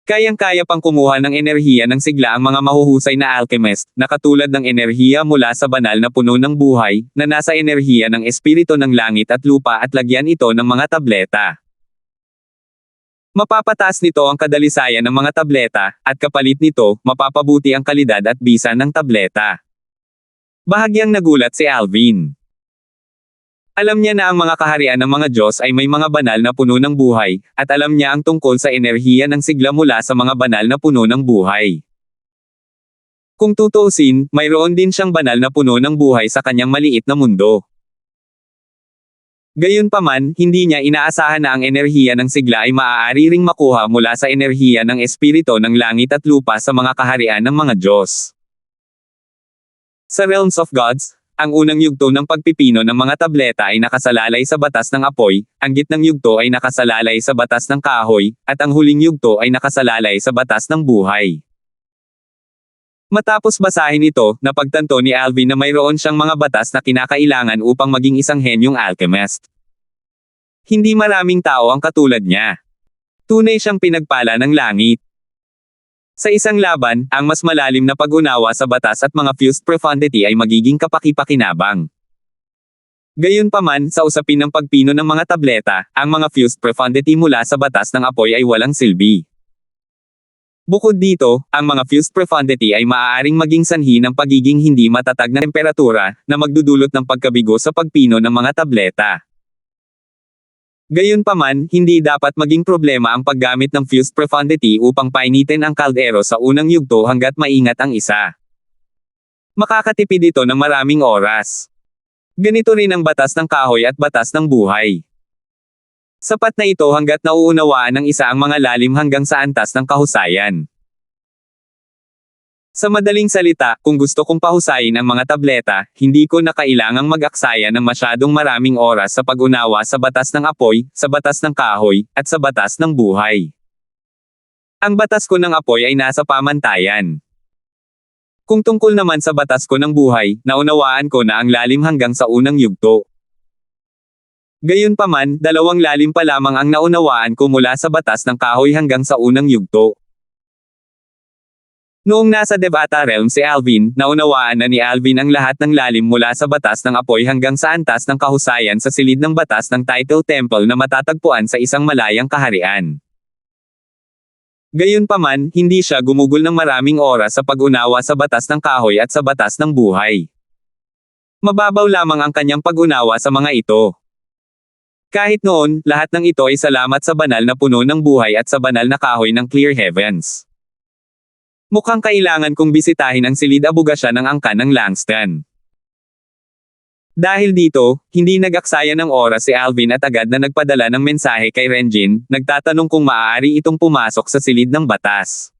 Kayang-kaya pang kumuha ng enerhiya ng sigla ang mga mahuhusay na alchemist, na katulad ng enerhiya mula sa banal na puno ng buhay, na nasa enerhiya ng espiritu ng langit at lupa at lagyan ito ng mga tableta. Mapapataas nito ang kadalisayan ng mga tableta, at kapalit nito, mapapabuti ang kalidad at bisa ng tableta. Bahagyang nagulat si Alvin. Alam niya na ang mga kaharian ng mga Diyos ay may mga banal na puno ng buhay, at alam niya ang tungkol sa enerhiya ng sigla mula sa mga banal na puno ng buhay. Kung tutuusin, mayroon din siyang banal na puno ng buhay sa kanyang maliit na mundo. Gayunpaman, hindi niya inaasahan na ang enerhiya ng sigla ay maaari ring makuha mula sa enerhiya ng espiritu ng langit at lupa sa mga kaharian ng mga Diyos. Sa Realms of Gods, ang unang yugto ng pagpipino ng mga tableta ay nakasalalay sa batas ng apoy, ang gitnang yugto ay nakasalalay sa batas ng kahoy, at ang huling yugto ay nakasalalay sa batas ng buhay. Matapos basahin ito, napagtanto ni Alvin na mayroon siyang mga batas na kinakailangan upang maging isang henyong alchemist. Hindi maraming tao ang katulad niya. Tunay siyang pinagpala ng langit. Sa isang laban, ang mas malalim na pag-unawa sa batas at mga fused profundity ay magiging kapaki-pakinabang. Gayunpaman, sa usapin ng pagpino ng mga tableta, ang mga fused profundity mula sa batas ng apoy ay walang silbi. Bukod dito, ang mga fused profundity ay maaaring maging sanhi ng pagiging hindi matatag na temperatura, na magdudulot ng pagkabigo sa pagpino ng mga tableta. Gayunpaman, hindi dapat maging problema ang paggamit ng fused profundity upang painitin ang kaldero sa unang yugto hanggat maingat ang isa. Makakatipid ito ng maraming oras. Ganito rin ang batas ng kahoy at batas ng buhay. Sapat na ito hanggat nauunawaan ng isa ang mga lalim hanggang sa antas ng kahusayan. Sa madaling salita, kung gusto kong pahusayin ang mga tableta, hindi ko na kailangang mag-aksaya ng masyadong maraming oras sa pag-unawa sa batas ng apoy, sa batas ng kahoy, at sa batas ng buhay. Ang batas ko ng apoy ay nasa pamantayan. Kung tungkol naman sa batas ko ng buhay, naunawaan ko na ang lalim hanggang sa unang yugto. Gayunpaman, dalawang lalim pa lamang ang naunawaan ko mula sa batas ng kahoy hanggang sa unang yugto. Noong nasa Devata Realm si Alvin, naunawaan na ni Alvin ang lahat ng lalim mula sa batas ng apoy hanggang sa antas ng kahusayan sa silid ng batas ng Title Temple na matatagpuan sa isang malayang kaharian. Gayunpaman, hindi siya gumugol ng maraming oras sa pag-unawa sa batas ng kahoy at sa batas ng buhay. Mababaw lamang ang kanyang pag-unawa sa mga ito. Kahit noon, lahat ng ito ay salamat sa banal na puno ng buhay at sa banal na kahoy ng Clear Heavens. Mukhang kailangan kong bisitahin ang silid abugasya ng angkan ng Langston. Dahil dito, hindi nag-aksaya ng oras si Alvin at agad na nagpadala ng mensahe kay Renjin, nagtatanong kung maaari itong pumasok sa silid ng batas.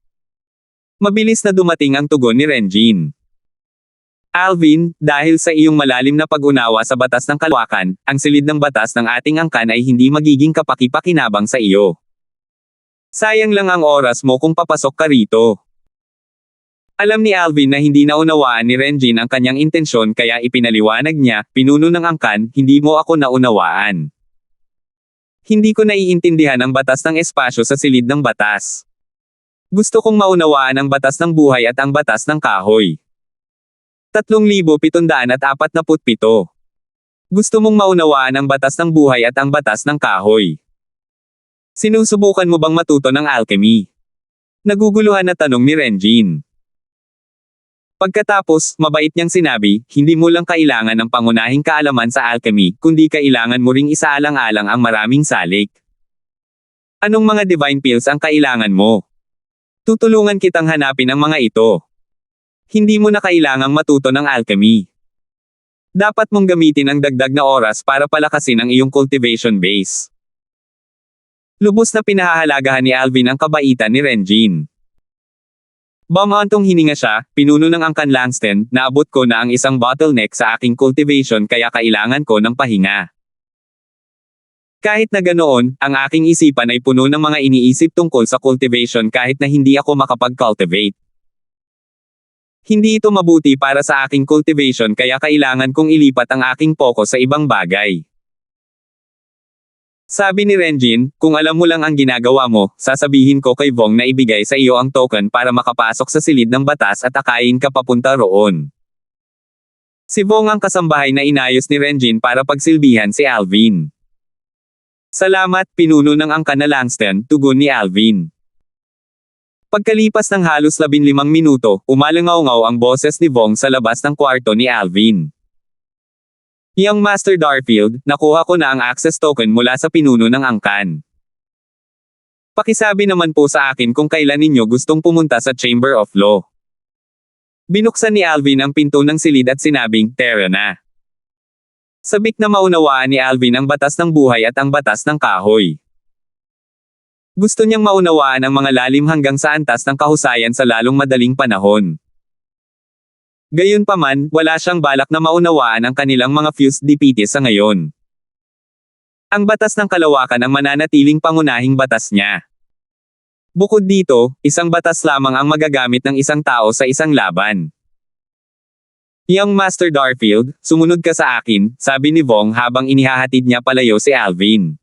Mabilis na dumating ang tugon ni Renjin. Alvin, dahil sa iyong malalim na pag-unawa sa batas ng kalawakan, ang silid ng batas ng ating angkan ay hindi magiging kapaki-pakinabang sa iyo. Sayang lang ang oras mo kung papasok ka rito. Alam ni Alvin na hindi naunawaan ni Renjin ang kanyang intensyon kaya ipinaliwanag niya, pinuno ng angkan, hindi mo ako naunawaan. Hindi ko naiintindihan ang batas ng espasyo sa silid ng batas. Gusto kong maunawaan ang batas ng buhay at ang batas ng kahoy. 3,747. Gusto mong maunawaan ang batas ng buhay at ang batas ng kahoy. Sinusubukan mo bang matuto ng alchemy? Naguguluhan na tanong ni Renjin. Pagkatapos, mabait niyang sinabi, hindi mo lang kailangan ng pangunahing kaalaman sa alchemy, kundi kailangan mo ring isaalang-alang ang maraming salik. Anong mga divine pills ang kailangan mo? Tutulungan kitang hanapin ang mga ito. Hindi mo na kailangang matuto ng alchemy. Dapat mong gamitin ang dagdag na oras para palakasin ang iyong cultivation base. Lubos na pinahahalagahan ni Alvin ang kabaitan ni Renjin. Bamantong hininga siya, pinuno ng angkan Langston, naabot ko na ang isang bottleneck sa aking cultivation kaya kailangan ko ng pahinga. Kahit na ganoon, ang aking isipan ay puno ng mga iniisip tungkol sa cultivation kahit na hindi ako makapag-cultivate. Hindi ito mabuti para sa aking cultivation kaya kailangan kong ilipat ang aking focus sa ibang bagay. Sabi ni Renjin, kung alam mo lang ang ginagawa mo, sasabihin ko kay Vong na ibigay sa iyo ang token para makapasok sa silid ng batas at akayin ka papunta roon. Si Vong ang kasambahay na inayos ni Renjin para pagsilbihan si Alvin. Salamat, pinuno ng angkan na Langston, tugon ni Alvin. Pagkalipas ng halos 15 minuto, umalangaw-ngaw ang boses ni Vong sa labas ng kwarto ni Alvin. Young Master Darfield, nakuha ko na ang access token mula sa pinuno ng angkan. Pakisabi naman po sa akin kung kailan ninyo gustong pumunta sa Chamber of Law. Binuksan ni Alvin ang pinto ng silid at sinabing, Tara na. Sabik na maunawaan ni Alvin ang batas ng buhay at ang batas ng kahoy. Gusto niyang maunawaan ang mga lalim hanggang sa antas ng kahusayan sa lalong madaling panahon. Gayunpaman, wala siyang balak na maunawaan ang kanilang mga fused deputies sa ngayon. Ang batas ng kalawakan ang mananatiling pangunahing batas niya. Bukod dito, isang batas lamang ang magagamit ng isang tao sa isang laban. Young Master Darfield, sumunod ka sa akin, sabi ni Vong habang inihahatid niya palayo si Alvin.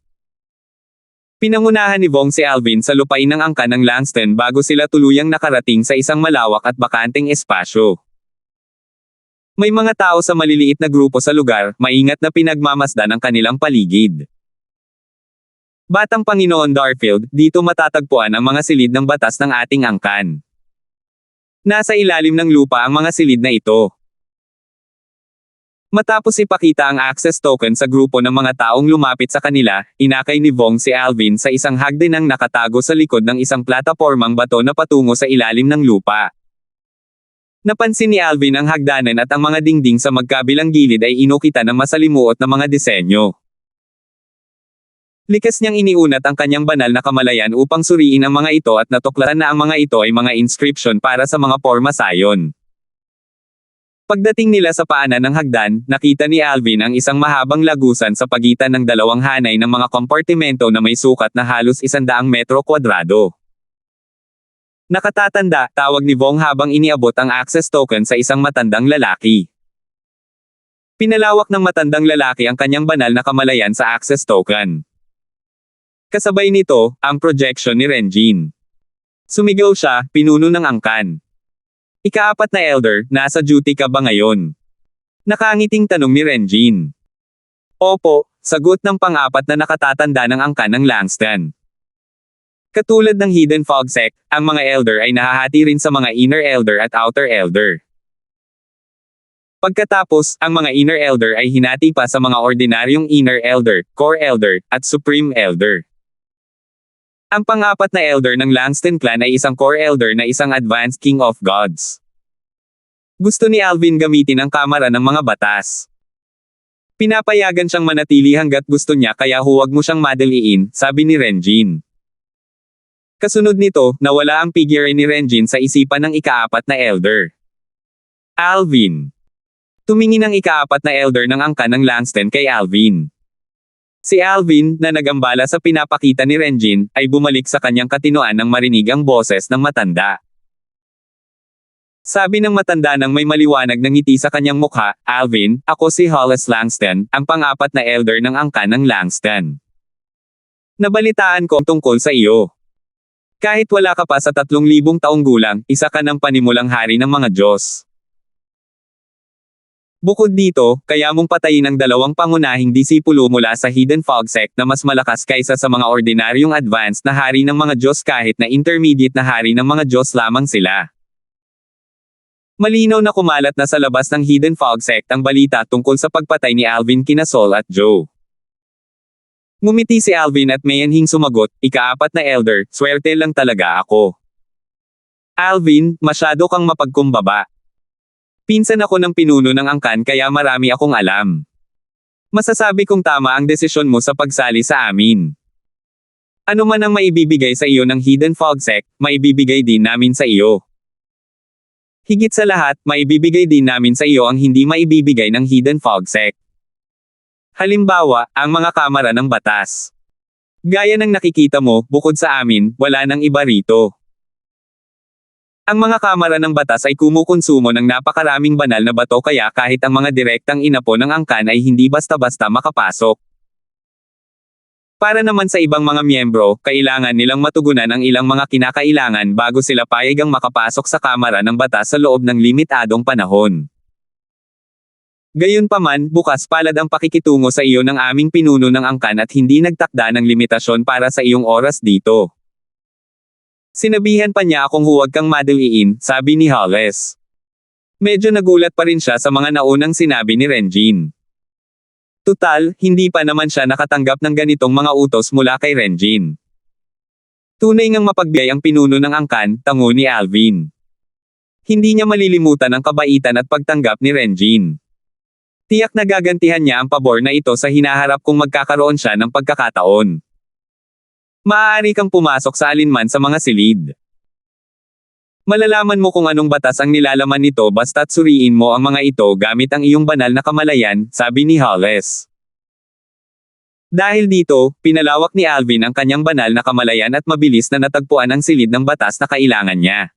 Pinangunahan ni Vong si Alvin sa lupain ng angkan ng Langston bago sila tuluyang nakarating sa isang malawak at bakanteng espasyo. May mga tao sa maliliit na grupo sa lugar, maingat na pinagmamasdan ang kanilang paligid. Batang Panginoon Darfield, dito matatagpuan ang mga silid ng batas ng ating angkan. Nasa ilalim ng lupa ang mga silid na ito. Matapos ipakita ang access token sa grupo ng mga taong lumapit sa kanila, inakay ni Vong si Alvin sa isang hagdanang nakatago sa likod ng isang platapormang bato na patungo sa ilalim ng lupa. Napansin ni Alvin ang hagdanan at ang mga dingding sa magkabilang gilid ay inukitan ng masalimuot na mga disenyo. Likas niyang iniunat ang kanyang banal na kamalayan upang suriin ang mga ito at natuklasan na ang mga ito ay mga inscription para sa mga porma sayon. Pagdating nila sa paanan ng hagdan, nakita ni Alvin ang isang mahabang lagusan sa pagitan ng dalawang hanay ng mga kompartimento na may sukat na halos 100 metro kwadrado. Nakatatanda, tawag ni Vong habang iniabot ang access token sa isang matandang lalaki. Pinalawak ng matandang lalaki ang kanyang banal na kamalayan sa access token. Kasabay nito, ang projection ni Renjin. Sumigaw siya, pinuno ng angkan. Ika-4 na elder, nasa duty ka ba ngayon? Nakangiting tanong ni Renjin. Opo, sagot ng pang-4 na nakatatanda ng angkan ng Langston. Katulad ng Hidden Fog Sect, ang mga elder ay nahahati rin sa mga inner elder at outer elder. Pagkatapos, ang mga inner elder ay hinati pa sa mga ordinaryong inner elder, core elder, at supreme elder. Ang pang-4 na elder ng Langston clan ay isang core elder na isang advanced king of gods. Gusto ni Alvin gamitin ang kamara ng mga batas. Pinapayagan siyang manatili hanggat gusto niya kaya huwag mo siyang madaliin, sabi ni Renjin. Kasunod nito, nawala ang figure ni Renjin sa isipan ng ika-4 na elder. Alvin. Tumingin ang ika-4 na elder ng angkan ng Langston kay Alvin. Si Alvin, na nagambala sa pinapakita ni Renjin, ay bumalik sa kanyang katinoan nang marinig ang boses ng matanda. Sabi ng matanda nang may maliwanag na ngiti sa kanyang mukha, Alvin, ako si Hollis Langston, ang pang-4 na elder ng angkan ng Langston. Nabalitaan ko tungkol sa iyo. Kahit wala ka pa sa 3,000 taong gulang, isa ka ng panimulang hari ng mga Diyos. Bukod dito, kaya mong patayin ang 2 pangunahing disipulo mula sa Hidden Fog Sect na mas malakas kaysa sa mga ordinaryong advanced na hari ng mga Diyos kahit na intermediate na hari ng mga Diyos lamang sila. Malinaw na kumalat na sa labas ng Hidden Fog Sect ang balita tungkol sa pagpatay ni Alvin kina Sol at Joe. Ngumiti si Alvin at mayanhing sumagot, ika-4 na elder, swerte lang talaga ako. Alvin, masyado kang mapagkumbaba. Pinsan ako ng pinuno ng angkan kaya marami akong alam. Masasabi kong tama ang desisyon mo sa pagsali sa amin. Ano man ang maibibigay sa iyo ng Hidden Fog Sect, maibibigay din namin sa iyo. Higit sa lahat, maibibigay din namin sa iyo ang hindi maibibigay ng Hidden Fog Sect. Halimbawa, ang mga kamara ng batas. Gaya ng nakikita mo, bukod sa amin, wala nang iba rito. Ang mga kamara ng batas ay kumukonsumo ng napakaraming banal na bato kaya kahit ang mga direktang inapo ng angkan ay hindi basta-basta makapasok. Para naman sa ibang mga miyembro, kailangan nilang matugunan ang ilang mga kinakailangan bago sila payagang makapasok sa kamara ng batas sa loob ng limitadong panahon. Gayunpaman, bukas palad ang pakikitungo sa iyo ng aming pinuno ng angkan at hindi nagtakda ng limitasyon para sa iyong oras dito. Sinabihan pa niya akong huwag kang madaliin, sabi ni Hollis. Medyo nagulat pa rin siya sa mga naunang sinabi ni Renjin. Tutal, hindi pa naman siya nakatanggap ng ganitong mga utos mula kay Renjin. Tunay ngang mapagbigay ang pinuno ng angkan, tango ni Alvin. Hindi niya malilimutan ang kabaitan at pagtanggap ni Renjin. Tiyak na gagantihan niya ang pabor na ito sa hinaharap kung magkakaroon siya ng pagkakataon. Maaari kang pumasok sa alinman sa mga silid. Malalaman mo kung anong batas ang nilalaman nito basta't suriin mo ang mga ito gamit ang iyong banal na kamalayan, sabi ni Hollis. Dahil dito, pinalawak ni Alvin ang kanyang banal na kamalayan at mabilis na natagpuan ang silid ng batas na kailangan niya.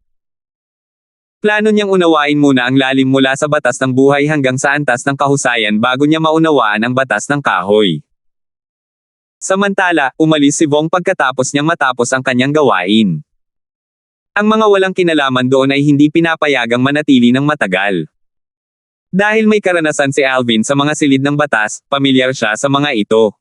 Plano niyang unawain muna ang lalim mula sa batas ng buhay hanggang sa antas ng kahusayan bago niya maunawaan ang batas ng kahoy. Samantala, umalis si Vong pagkatapos niyang matapos ang kanyang gawain. Ang mga walang kinalaman doon ay hindi pinapayagang manatili ng matagal. Dahil may karanasan si Alvin sa mga silid ng batas, pamilyar siya sa mga ito.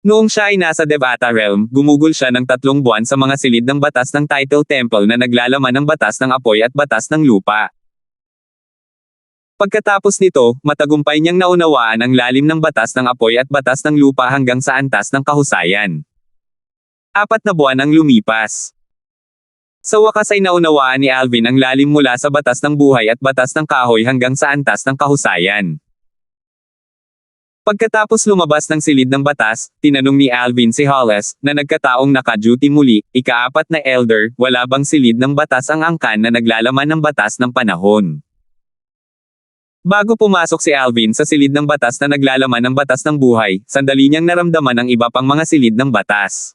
Noong siya ay nasa Devata Realm, gumugol siya ng 3 buwan sa mga silid ng batas ng Title Temple na naglalaman ng batas ng apoy at batas ng lupa. Pagkatapos nito, matagumpay niyang naunawaan ang lalim ng batas ng apoy at batas ng lupa hanggang sa antas ng kahusayan. 4 na buwan ang lumipas. Sa wakas ay naunawaan ni Alvin ang lalim mula sa batas ng buhay at batas ng kahoy hanggang sa antas ng kahusayan. Pagkatapos lumabas ng silid ng batas, tinanong ni Alvin si Hollis, na nagkataong naka-duty muli, ika-4 na elder, wala bang silid ng batas ang angkan na naglalaman ng batas ng panahon? Bago pumasok si Alvin sa silid ng batas na naglalaman ng batas ng buhay, sandali niyang naramdaman ang iba pang mga silid ng batas.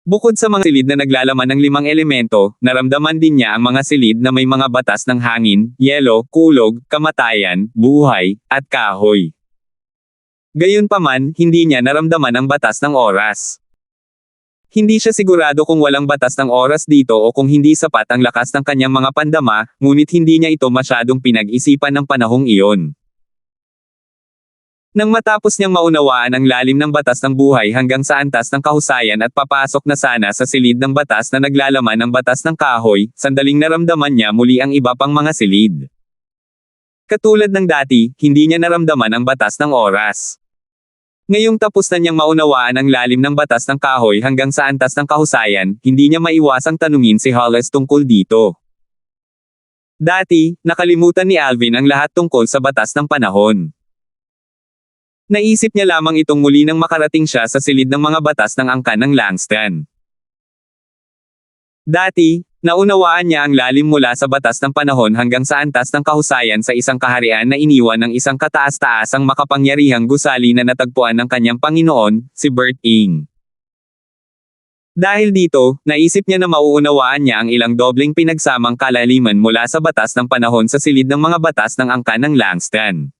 Bukod sa mga silid na naglalaman ng 5 elemento, naramdaman din niya ang mga silid na may mga batas ng hangin, yelo, kulog, kamatayan, buhay, at kahoy. Gayunpaman, hindi niya naramdaman ang batas ng oras. Hindi siya sigurado kung walang batas ng oras dito o kung hindi sapat ang lakas ng kanyang mga pandama, ngunit hindi niya ito masyadong pinag-isipan ng panahong iyon. Nang matapos niyang maunawaan ang lalim ng batas ng buhay hanggang sa antas ng kahusayan at papasok na sana sa silid ng batas na naglalaman ng batas ng kahoy, sandaling naramdaman niya muli ang iba pang mga silid. Katulad ng dati, hindi niya naramdaman ang batas ng oras. Ngayong tapos na niyang maunawaan ang lalim ng batas ng kahoy hanggang sa antas ng kahusayan, hindi niya maiwasang tanungin si Hollis tungkol dito. Dati, nakalimutan ni Alvin ang lahat tungkol sa batas ng panahon. Naisip niya lamang itong muli nang makarating siya sa silid ng mga batas ng angkan ng Langston. Dati, naunawaan niya ang lalim mula sa batas ng panahon hanggang sa antas ng kahusayan sa isang kaharian na iniwan ng isang kataas-taasang makapangyarihang gusali na natagpuan ng kanyang Panginoon, si Bert Ing. Dahil dito, naisip niya na mauunawaan niya ang ilang dobleng pinagsamang kalaliman mula sa batas ng panahon sa silid ng mga batas ng angkan ng Langston.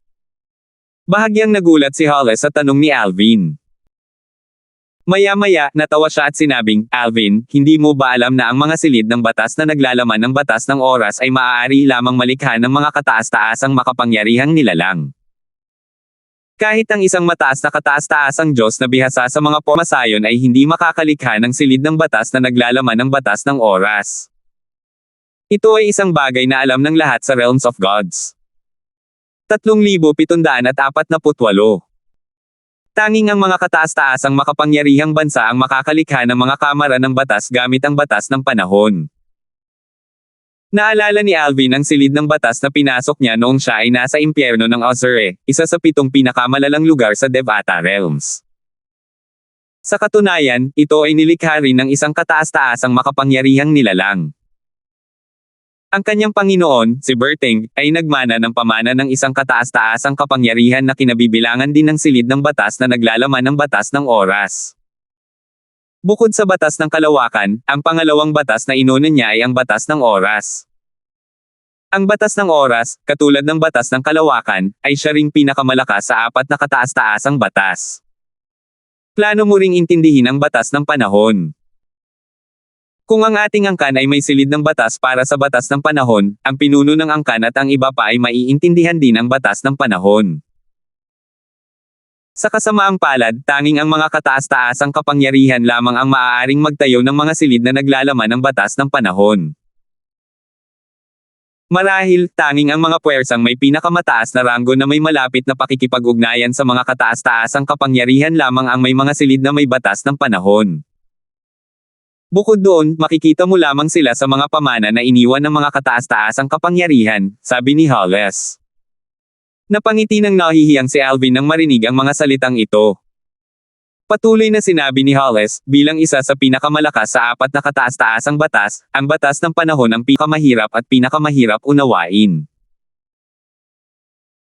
Bahagyang nagulat si Hollis sa tanong ni Alvin. Maya-maya, natawa siya at sinabing, "Alvin, hindi mo ba alam na ang mga silid ng batas na naglalaman ng batas ng oras ay maaari lamang malikha ng mga kataas-taasang makapangyarihang nilalang? Kahit ang isang mataas na kataas-taasang Diyos na bihasa sa mga pamasayon ay hindi makakalikha ng silid ng batas na naglalaman ng batas ng oras. Ito ay isang bagay na alam ng lahat sa Realms of Gods." 3,748. Tanging ang mga kataas-taasang makapangyarihang bansa ang makakalikha ng mga kamara ng batas gamit ang batas ng panahon. Naalala ni Alvin ang silid ng batas na pinasok niya noong siya ay nasa impyerno ng Ozure, isa sa 7 pinakamalalang lugar sa Devata Realms. Sa katunayan, ito ay nilikha rin ng isang kataas-taasang makapangyarihang nilalang. Ang kanyang Panginoon, si Berting, ay nagmana ng pamana ng isang kataas-taasang kapangyarihan na kinabibilangan din ng silid ng batas na naglalaman ng batas ng oras. Bukod sa batas ng kalawakan, ang pangalawang batas na inunan niya ay ang batas ng oras. Ang batas ng oras, katulad ng batas ng kalawakan, ay siya ring pinakamalakas sa 4 na kataas-taasang batas. Plano mo ring intindihin ang batas ng panahon. Kung ang ating angkan ay may silid ng batas para sa batas ng panahon, ang pinuno ng angkan at ang iba pa ay maiintindihan din ang batas ng panahon. Sa kasamaang palad, tanging ang mga kataas-taasang kapangyarihan lamang ang maaaring magtayo ng mga silid na naglalaman ng batas ng panahon. Marahil, tanging ang mga puwersang may pinakamataas na ranggo na may malapit na pakikipag-ugnayan sa mga kataas-taasang kapangyarihan lamang ang may mga silid na may batas ng panahon. Bukod doon, makikita mo lamang sila sa mga pamana na iniwan ng mga kataas-taasang kapangyarihan, sabi ni Hollis. Napangiti ng nahihiyang si Alvin nang marinig ang mga salitang ito. Patuloy na sinabi ni Hollis, bilang isa sa pinakamalakas sa 4 na kataas-taasang batas, ang batas ng panahon ang pinakamahirap at pinakamahirap unawain.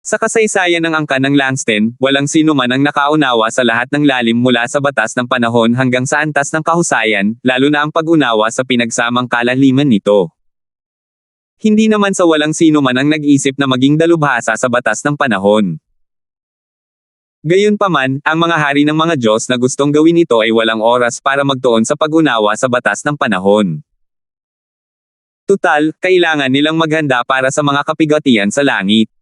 Sa kasaysayan ng angkan ng Langston, walang sino man ang nakaunawa sa lahat ng lalim mula sa batas ng panahon hanggang sa antas ng kahusayan, lalo na ang pag-unawa sa pinagsamang kalaliman nito. Hindi naman sa walang sino man ang nag-isip na maging dalubhasa sa batas ng panahon. Gayunpaman, ang mga hari ng mga Diyos na gustong gawin ito ay walang oras para magtuon sa pag-unawa sa batas ng panahon. Tutal, kailangan nilang maghanda para sa mga kapigatian sa langit.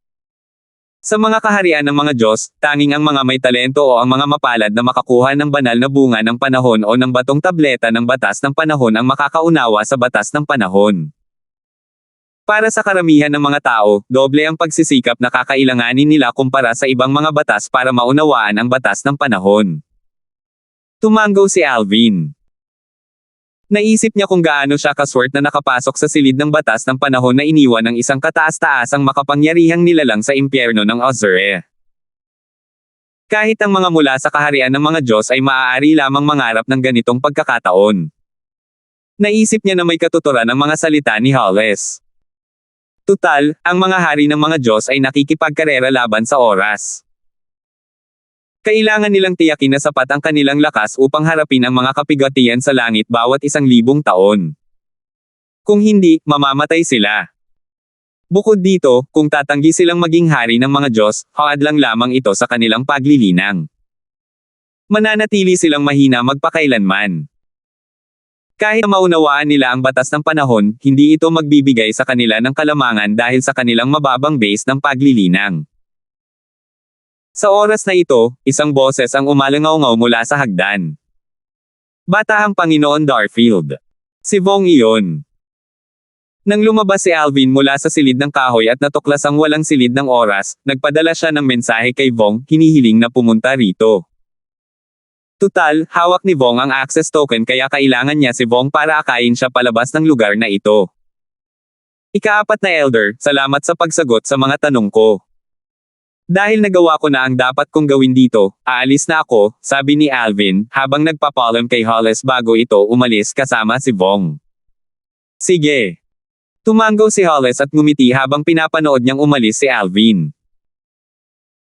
Sa mga kaharian ng mga Diyos, tanging ang mga may talento o ang mga mapalad na makakuha ng banal na bunga ng panahon o ng batong tableta ng batas ng panahon ang makakaunawa sa batas ng panahon. Para sa karamihan ng mga tao, doble ang pagsisikap na kakailanganin nila kumpara sa ibang mga batas para maunawaan ang batas ng panahon. Tumango si Alvin. Naisip niya kung gaano siya kaswerte na nakapasok sa silid ng batas ng panahon na iniwan ng isang kataas-taasang makapangyarihang nilalang sa impyerno ng Ozure. Kahit ang mga mula sa kaharian ng mga Diyos ay maaari lamang mangarap ng ganitong pagkakataon. Naisip niya na may katuturan ang mga salita ni Hollis. Tutal, ang mga hari ng mga Diyos ay nakikipagkarera laban sa oras. Kailangan nilang tiyakin na sapat ang kanilang lakas upang harapin ang mga kapigatian sa langit bawat 1,000 taon. Kung hindi, mamamatay sila. Bukod dito, kung tatanggi silang maging hari ng mga Diyos, hangad lang lamang ito sa kanilang paglilinang. Mananatili silang mahina magpakailanman. Kahit na maunawaan nila ang batas ng panahon, hindi ito magbibigay sa kanila ng kalamangan dahil sa kanilang mababang base ng paglilinang. Sa oras na ito, isang boses ang umalangaw-ngaw mula sa hagdan. Batahang Panginoon Darfield. Si Vong iyon. Nang lumabas si Alvin mula sa silid ng kahoy at natuklas ang walang silid ng oras, nagpadala siya ng mensahe kay Vong, hinihiling na pumunta rito. Tutal, hawak ni Vong ang access token kaya kailangan niya si Vong para akayin siya palabas ng lugar na ito. Ika-4 na Elder, salamat sa pagsagot sa mga tanong ko. Dahil nagawa ko na ang dapat kong gawin dito, aalis na ako, sabi ni Alvin, habang nagpapaalam kay Hollis bago ito umalis kasama si Vong. Sige. Tumanggaw si Hollis at ngumiti habang pinapanood niyang umalis si Alvin.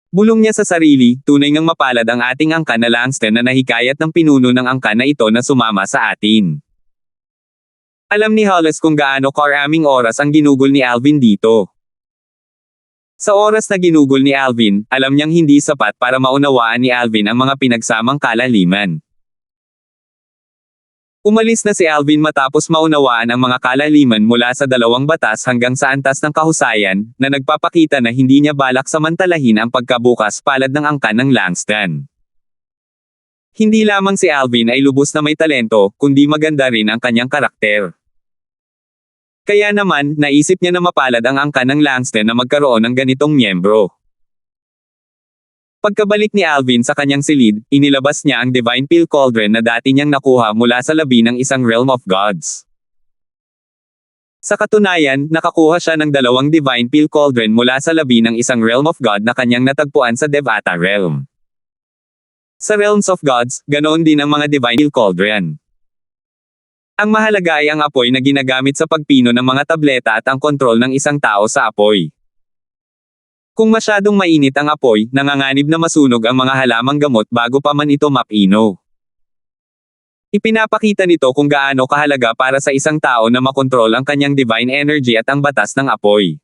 Bulong niya sa sarili, tunay ngang mapalad ang ating angkan na Langston na nahikayat ng pinuno ng angkan na ito na sumama sa atin. Alam ni Hollis kung gaano karaming oras ang ginugol ni Alvin dito. Sa oras na ginugol ni Alvin, alam niyang hindi sapat para maunawaan ni Alvin ang mga pinagsamang kalaliman. Umalis na si Alvin matapos maunawaan ang mga kalaliman mula sa 2 batas hanggang sa antas ng kahusayan, na nagpapakita na hindi niya balak samantalahin ang pagkabukas palad ng angkan ng Langston. Hindi lamang si Alvin ay lubos na may talento, kundi maganda rin ang kanyang karakter. Kaya naman, naisip niya na mapalad ang angkan ng Langston na magkaroon ng ganitong miyembro. Pagkabalik ni Alvin sa kanyang silid, inilabas niya ang Divine Pill Cauldron na dati niyang nakuha mula sa labi ng isang Realm of Gods. Sa katunayan, nakakuha siya ng 2 Divine Pill Cauldron mula sa labi ng isang Realm of God na kanyang natagpuan sa Devata Realm. Sa Realms of Gods, ganoon din ang mga Divine Pill Cauldron. Ang mahalaga ay ang apoy na ginagamit sa pagpino ng mga tableta at ang kontrol ng isang tao sa apoy. Kung masyadong mainit ang apoy, nanganganib na masunog ang mga halamang gamot bago pa man ito mapino. Ipinapakita nito kung gaano kahalaga para sa isang tao na makontrol ang kanyang divine energy at ang batas ng apoy.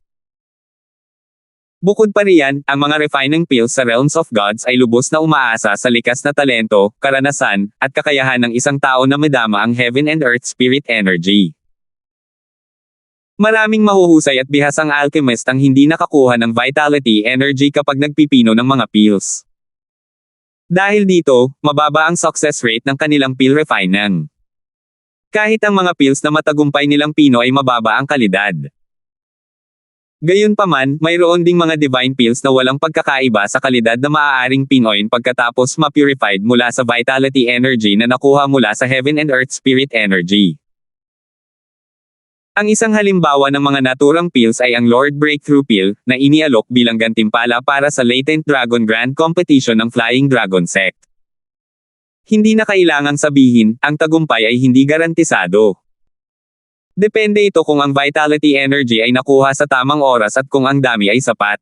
Bukod pa riyan, ang mga refining pills sa Realms of Gods ay lubos na umaasa sa likas na talento, karanasan, at kakayahan ng isang tao na madama ang Heaven and Earth Spirit Energy. Maraming mahuhusay at bihasang alchemist ang hindi nakakuha ng Vitality Energy kapag nagpipino ng mga pills. Dahil dito, mababa ang success rate ng kanilang pill refining. Kahit ang mga pills na matagumpay nilang pino ay mababa ang kalidad. Gayunpaman, mayroon ding mga divine pills na walang pagkakaiba sa kalidad na maaaring pinoin pagkatapos ma-purified mula sa vitality energy na nakuha mula sa Heaven and Earth Spirit Energy. Ang isang halimbawa ng mga naturang pills ay ang Lord Breakthrough Pill, na inialok bilang gantimpala para sa Latent Dragon Grand Competition ng Flying Dragon Sect. Hindi na kailangang sabihin, ang tagumpay ay hindi garantisado. Depende ito kung ang vitality energy ay nakuha sa tamang oras at kung ang dami ay sapat.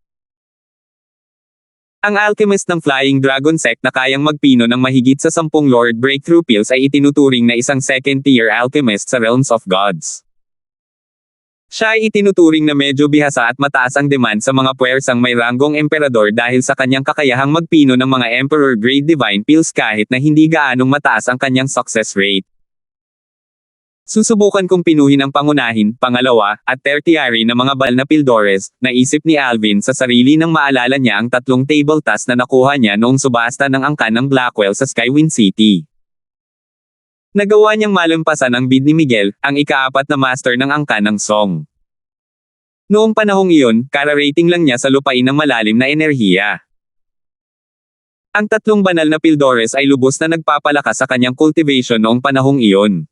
Ang alchemist ng Flying Dragon Sect na kayang magpino ng mahigit sa 10 Lord Breakthrough Pills ay itinuturing na isang second-tier alchemist sa Realms of Gods. Siya ay itinuturing na medyo bihasa at mataas ang demand sa mga puwersang may ranggong emperador dahil sa kanyang kakayahang magpino ng mga emperor-grade divine pills kahit na hindi gaanong mataas ang kanyang success rate. Susubukan kong pinuhin ang pangunahin, pangalawa, at tertiary na mga bal na pildores, naisip ni Alvin sa sarili nang maalala niya ang 3 table task na nakuha niya noong subasta ng angkan ng Blackwell sa Skywind City. Nagawa niyang malampasan ang bid ni Miguel, ang ika-4 na master ng angkan ng Song. Noong panahong iyon, kara-rating lang niya sa lupain ng malalim na enerhiya. Ang 3 banal na pildores ay lubos na nagpapalakas sa kanyang cultivation noong panahong iyon.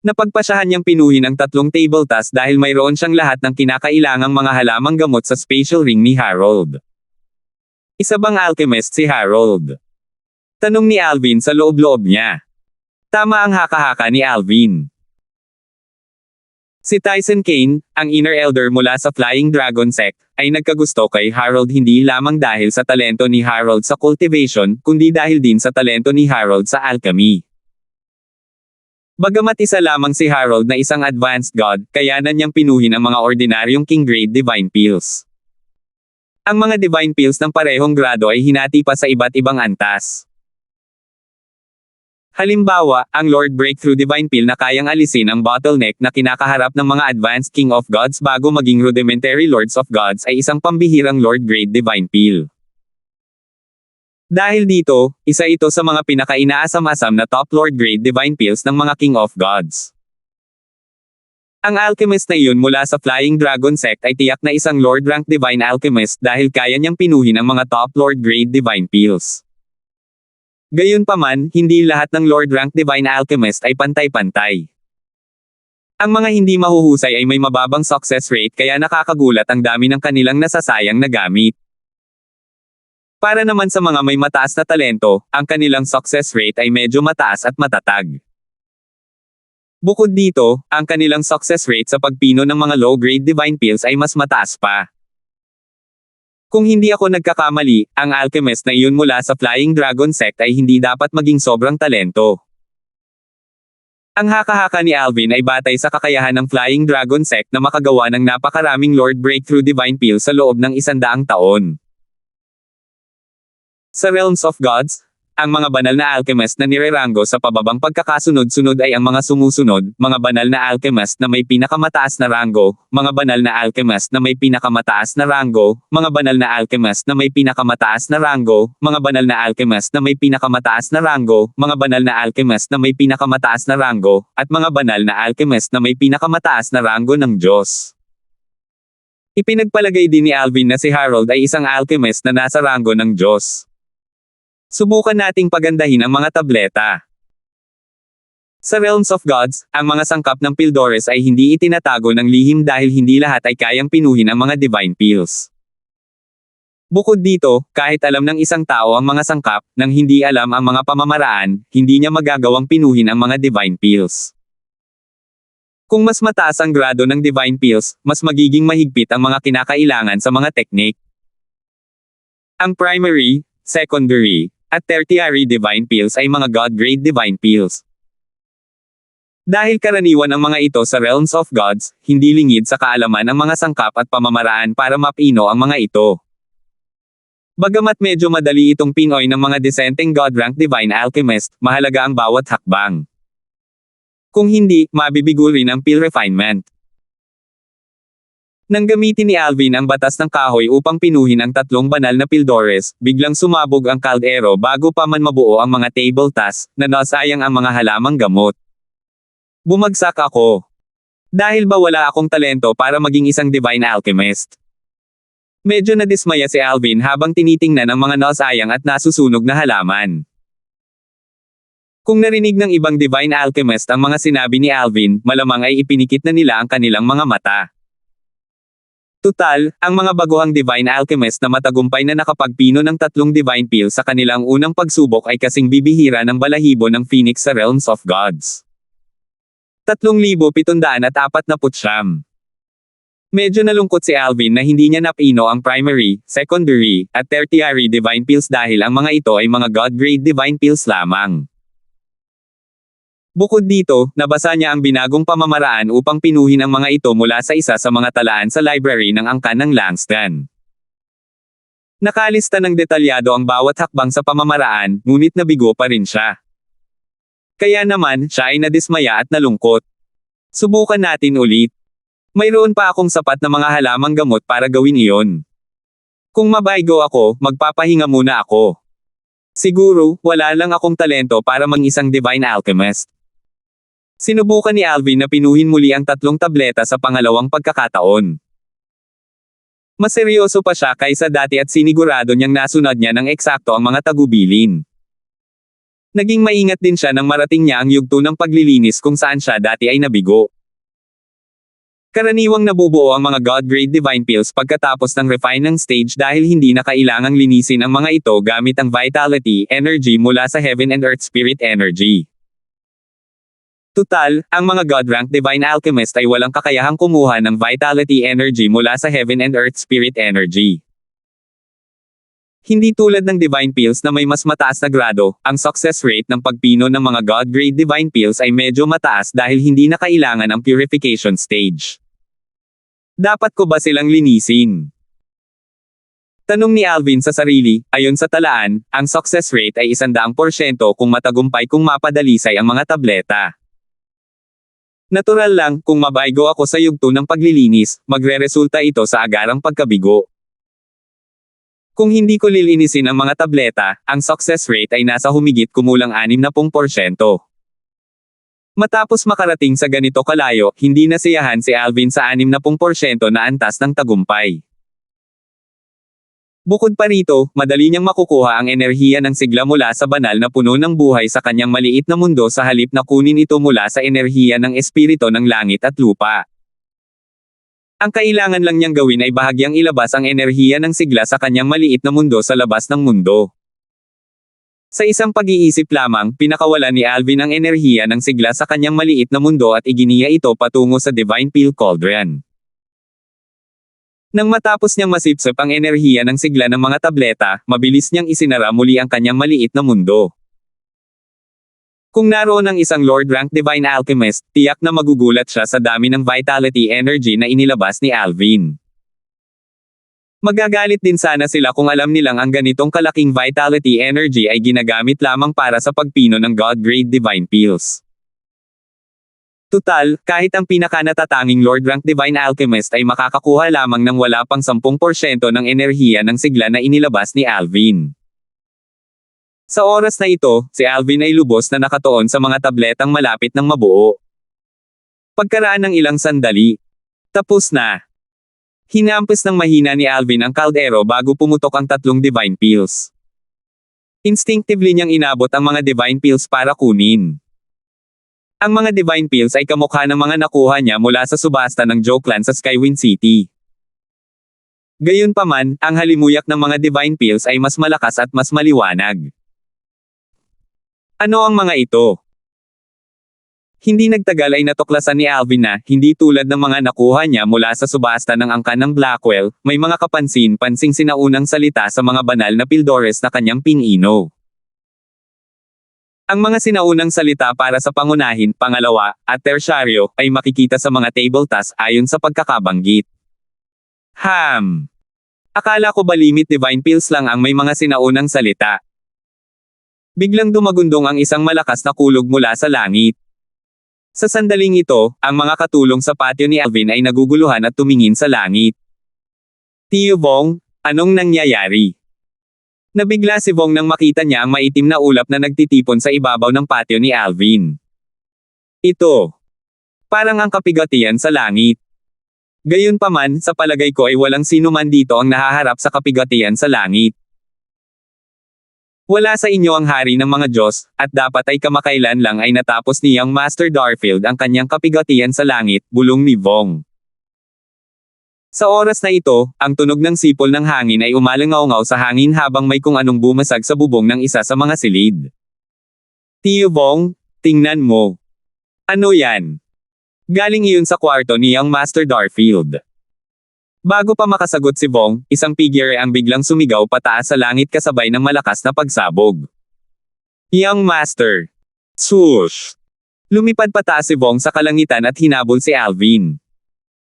Napagpasyahan niyang pinuhin ang 3 table task dahil mayroon siyang lahat ng kinakailangang mga halamang gamot sa spatial ring ni Harold. Isa bang alchemist si Harold? Tanong ni Alvin sa loob-loob niya. Tama ang haka-haka ni Alvin. Si Tyson Kane, ang Inner Elder mula sa Flying Dragon Sect, ay nagkagusto kay Harold hindi lamang dahil sa talento ni Harold sa cultivation, kundi dahil din sa talento ni Harold sa alchemy. Bagamat isa lamang si Harold na isang advanced god, kayanan niyang pinuhin ang mga ordinaryong king-grade divine pills. Ang mga divine pills ng parehong grado ay hinati pa sa iba't ibang antas. Halimbawa, ang Lord Breakthrough Divine Pill na kayang alisin ang bottleneck na kinakaharap ng mga advanced King of Gods bago maging rudimentary Lords of Gods ay isang pambihirang Lord Grade Divine Pill. Dahil dito, isa ito sa mga pinaka-inaasam-asam na top Lord Grade Divine Pills ng mga King of Gods. Ang alchemist na iyon mula sa Flying Dragon Sect ay tiyak na isang Lord Rank Divine Alchemist dahil kaya niyang pinuhin ang mga top Lord Grade Divine Pills. Gayunpaman, hindi lahat ng Lord Rank Divine Alchemist ay pantay-pantay. Ang mga hindi mahuhusay ay may mababang success rate kaya nakakagulat ang dami ng kanilang nasasayang na gamit. Para naman sa mga may mataas na talento, ang kanilang success rate ay medyo mataas at matatag. Bukod dito, ang kanilang success rate sa pagpino ng mga low-grade divine pills ay mas mataas pa. Kung hindi ako nagkakamali, ang alchemist na iyon mula sa Flying Dragon Sect ay hindi dapat maging sobrang talento. Ang haka-haka ni Alvin ay batay sa kakayahan ng Flying Dragon Sect na makagawa ng napakaraming Lord Breakthrough Divine Pills sa loob ng 100 taon. Sa Realms of Gods, ang mga banal na alchemist na nirerango sa pababang pagkakasunod-sunod ay ang mga sumusunod, mga banal na alchemist na may pinakamataas na rango, mga banal na alchemist na may pinakamataas na rango, mga banal na alchemist na may pinakamataas na rango, mga banal na alchemist na may pinakamataas na rango, mga banal na alchemist na may pinakamataas na rango, at mga banal na alchemist na may pinakamataas na rango ng Diyos. Ipinagpalagay din ni Alvin na si Harold ay isang alchemist na nasa rango ng Diyos. Subukan nating pagandahin ang mga tableta. Sa Realms of Gods, ang mga sangkap ng Pildores ay hindi itinatago ng lihim dahil hindi lahat ay kayang pinuhin ang mga divine pills. Bukod dito, kahit alam ng isang tao ang mga sangkap, nang hindi alam ang mga pamamaraan, hindi niya magagawang pinuhin ang mga divine pills. Kung mas mataas ang grado ng divine pills, mas magiging mahigpit ang mga kinakailangan sa mga teknik. Ang primary, secondary, at tertiary divine pills ay mga God-grade divine pills. Dahil karaniwan ang mga ito sa Realms of Gods, hindi lingid sa kaalaman ang mga sangkap at pamamaraan para mapino ang mga ito. Bagamat medyo madali itong pinoy ng mga dissenting God-rank divine alchemist, mahalaga ang bawat hakbang. Kung hindi, mabibigo rin ang pill refinement. Nang gamitin ni Alvin ang batas ng kahoy upang pinuhin ang tatlong banal na Pildores, biglang sumabog ang kaldero bago pa man mabuo ang mga table tasks, na nasayang ang mga halamang gamot. Bumagsak ako. Dahil ba wala akong talento para maging isang divine alchemist? Medyo nadismaya si Alvin habang tinitingnan ang mga nasayang at nasusunog na halaman. Kung narinig ng ibang divine alchemist ang mga sinabi ni Alvin, malamang ay ipinikit na nila ang kanilang mga mata. Tutal, ang mga baguhang divine alchemist na matagumpay na nakapagpino ng tatlong divine pills sa kanilang unang pagsubok ay kasing bibihira ng balahibo ng Phoenix sa Realms of Gods. 3,749. Medyo nalungkot si Alvin na hindi niya napino ang primary, secondary, at tertiary divine pills dahil ang mga ito ay mga God-grade divine pills lamang. Bukod dito, nabasa niya ang binagong pamamaraan upang pinuhin ang mga ito mula sa isa sa mga talaan sa library ng angkan ng Langston. Nakalista ng detalyado ang bawat hakbang sa pamamaraan, ngunit nabigo pa rin siya. Kaya naman, siya ay nadismaya at nalungkot. Subukan natin ulit. Mayroon pa akong sapat na mga halamang gamot para gawin iyon. Kung mabaygo ako, magpapahinga muna ako. Siguro, wala lang akong talento para maging isang divine alchemist. Sinubukan ni Alvin na pinuhin muli ang tatlong tableta sa pangalawang pagkakataon. Mas seryoso pa siya kaysa dati at sinigurado niyang nasunod niya ng eksakto ang mga tagubilin. Naging maingat din siya nang marating niya ang yugto ng paglilinis kung saan siya dati ay nabigo. Karaniwang nabubuo ang mga God-grade divine pills pagkatapos ng refining stage dahil hindi na kailangang linisin ang mga ito gamit ang vitality, energy mula sa heaven and earth spirit energy. Tutal, ang mga God-rank Divine Alchemist ay walang kakayahang kumuha ng Vitality Energy mula sa Heaven and Earth Spirit Energy. Hindi tulad ng Divine Pills na may mas mataas na grado, ang success rate ng pagpino ng mga God-grade Divine Pills ay medyo mataas dahil hindi na kailangan ang purification stage. Dapat ko ba silang linisin? Tanong ni Alvin sa sarili, ayon sa talaan, ang success rate ay 100% kung matagumpay kung mapadalisay ang mga tableta. Natural lang, kung mabaygo ako sa yugto ng paglilinis, magreresulta ito sa agarang pagkabigo. Kung hindi ko lilinisin ang mga tableta, ang success rate ay nasa humigit kumulang 60%. Matapos makarating sa ganito kalayo, hindi nasiyahan si Alvin sa 60% na antas ng tagumpay. Bukod pa rito, madali niyang makukuha ang enerhiya ng sigla mula sa banal na puno ng buhay sa kanyang maliit na mundo sa halip na kunin ito mula sa enerhiya ng espiritu ng langit at lupa. Ang kailangan lang niyang gawin ay bahagyang ilabas ang enerhiya ng sigla sa kanyang maliit na mundo sa labas ng mundo. Sa isang pag-iisip lamang, pinakawala ni Alvin ang enerhiya ng sigla sa kanyang maliit na mundo at iginiya ito patungo sa Divine Pill Cauldron. Nang matapos niyang masipsip ang enerhiya ng sigla ng mga tableta, mabilis niyang isinara muli ang kanyang maliit na mundo. Kung naroon ang isang Lord rank Divine Alchemist, tiyak na magugulat siya sa dami ng Vitality Energy na inilabas ni Alvin. Magagalit din sana sila kung alam nilang ang ganitong kalaking Vitality Energy ay ginagamit lamang para sa pagpino ng God-grade Divine Pills. Tutal, kahit ang pinakanatatanging Lord rank Divine Alchemist ay makakakuha lamang ng wala pang 10% ng enerhiya ng sigla na inilabas ni Alvin. Sa oras na ito, si Alvin ay lubos na nakatuon sa mga tabletang malapit ng mabuo. Pagkaraan ng ilang sandali, tapos na. Hinampis ng mahina ni Alvin ang kaldero bago pumutok ang 3 Divine Pills. Instinctively niyang inabot ang mga Divine Pills para kunin. Ang mga Divine Pills ay kamukha ng mga nakuha niya mula sa subasta ng Jokeland sa Skywind City. Gayunpaman, ang halimuyak ng mga Divine Pills ay mas malakas at mas maliwanag. Ano ang mga ito? Hindi nagtagal ay natuklasan ni Alvin na, hindi tulad ng mga nakuha niya mula sa subasta ng angkan ng Blackwell, may mga kapansin-pansing sinaunang salita sa mga banal na pildores na kanyang pinino. Ang mga sinaunang salita para sa pangunahin, pangalawa, at tersyaryo, ay makikita sa mga table tasks ayon sa pagkakabanggit. Akala ko ba limit Divine Pills lang ang may mga sinaunang salita? Biglang dumagundong ang isang malakas na kulog mula sa langit. Sa sandaling ito, ang mga katulong sa patio ni Alvin ay naguguluhan at tumingin sa langit. Tio Bong, anong nangyayari? Nabigla si Bong nang makita niya ang maitim na ulap na nagtitipon sa ibabaw ng patio ni Alvin. Ito. Parang ang kapigatian sa langit. Gayunpaman, sa palagay ko ay walang sino man dito ang nahaharap sa kapigatian sa langit. Wala sa inyo ang hari ng mga Diyos, at dapat ay kamakailan lang ay natapos ni Young Master Darfield ang kanyang kapigatian sa langit, bulong ni Vong. Sa oras na ito, ang tunog ng sipol ng hangin ay umalangaw-ngaw sa hangin habang may kung anong bumasag sa bubong ng isa sa mga silid. Tio Vong, tingnan mo. Ano yan? Galing iyon sa kwarto ni Young Master Darfield. Bago pa makasagot si Vong, isang figure ang biglang sumigaw pataas sa langit kasabay ng malakas na pagsabog. Young Master. Swoosh! Lumipad pataas si Vong sa kalangitan at hinabol si Alvin.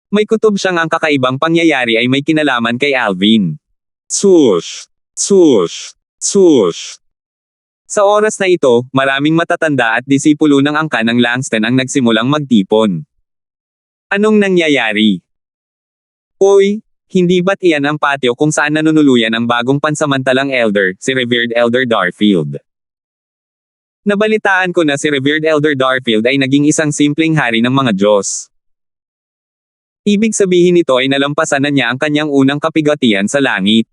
May kutob siyang ang kakaibang pangyayari ay may kinalaman kay Alvin. Swoosh! Swoosh! Swoosh! Sa oras na ito, maraming matatanda at disipulo ng angkan ng Langston ang nagsimulang magtipon. Anong nangyayari? Oy, hindi ba't iyan ang patio kung saan nanunuluyan ang bagong pansamantalang elder, si Revered Elder Darfield? Nabalitaan ko na si Revered Elder Darfield ay naging isang simpleng hari ng mga Diyos. Ibig sabihin nito ay nalampasan na niya ang kanyang unang kapigatian sa langit.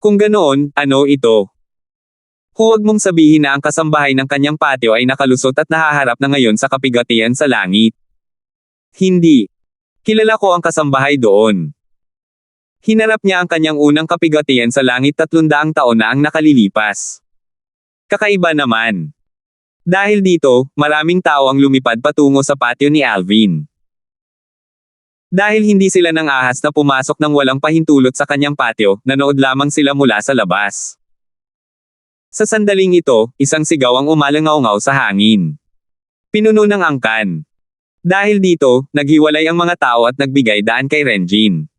Kung ganoon, ano ito? Huwag mong sabihin na ang kasambahay ng kanyang patio ay nakalusot at nahaharap na ngayon sa kapigatian sa langit. Hindi. Kilala ko ang kasambahay doon. Hinarap niya ang kanyang unang kapigatian sa langit 300 taon na ang nakalilipas. Kakaiba naman. Dahil dito, maraming tao ang lumipad patungo sa patio ni Alvin. Dahil hindi sila nang ahas na pumasok ng walang pahintulot sa kanyang patio, nanood lamang sila mula sa labas. Sa sandaling ito, isang sigaw ang umalangaw-ngaw sa hangin. Pinuno ng angkan. Dahil dito, naghiwalay ang mga tao at nagbigay daan kay Renjin.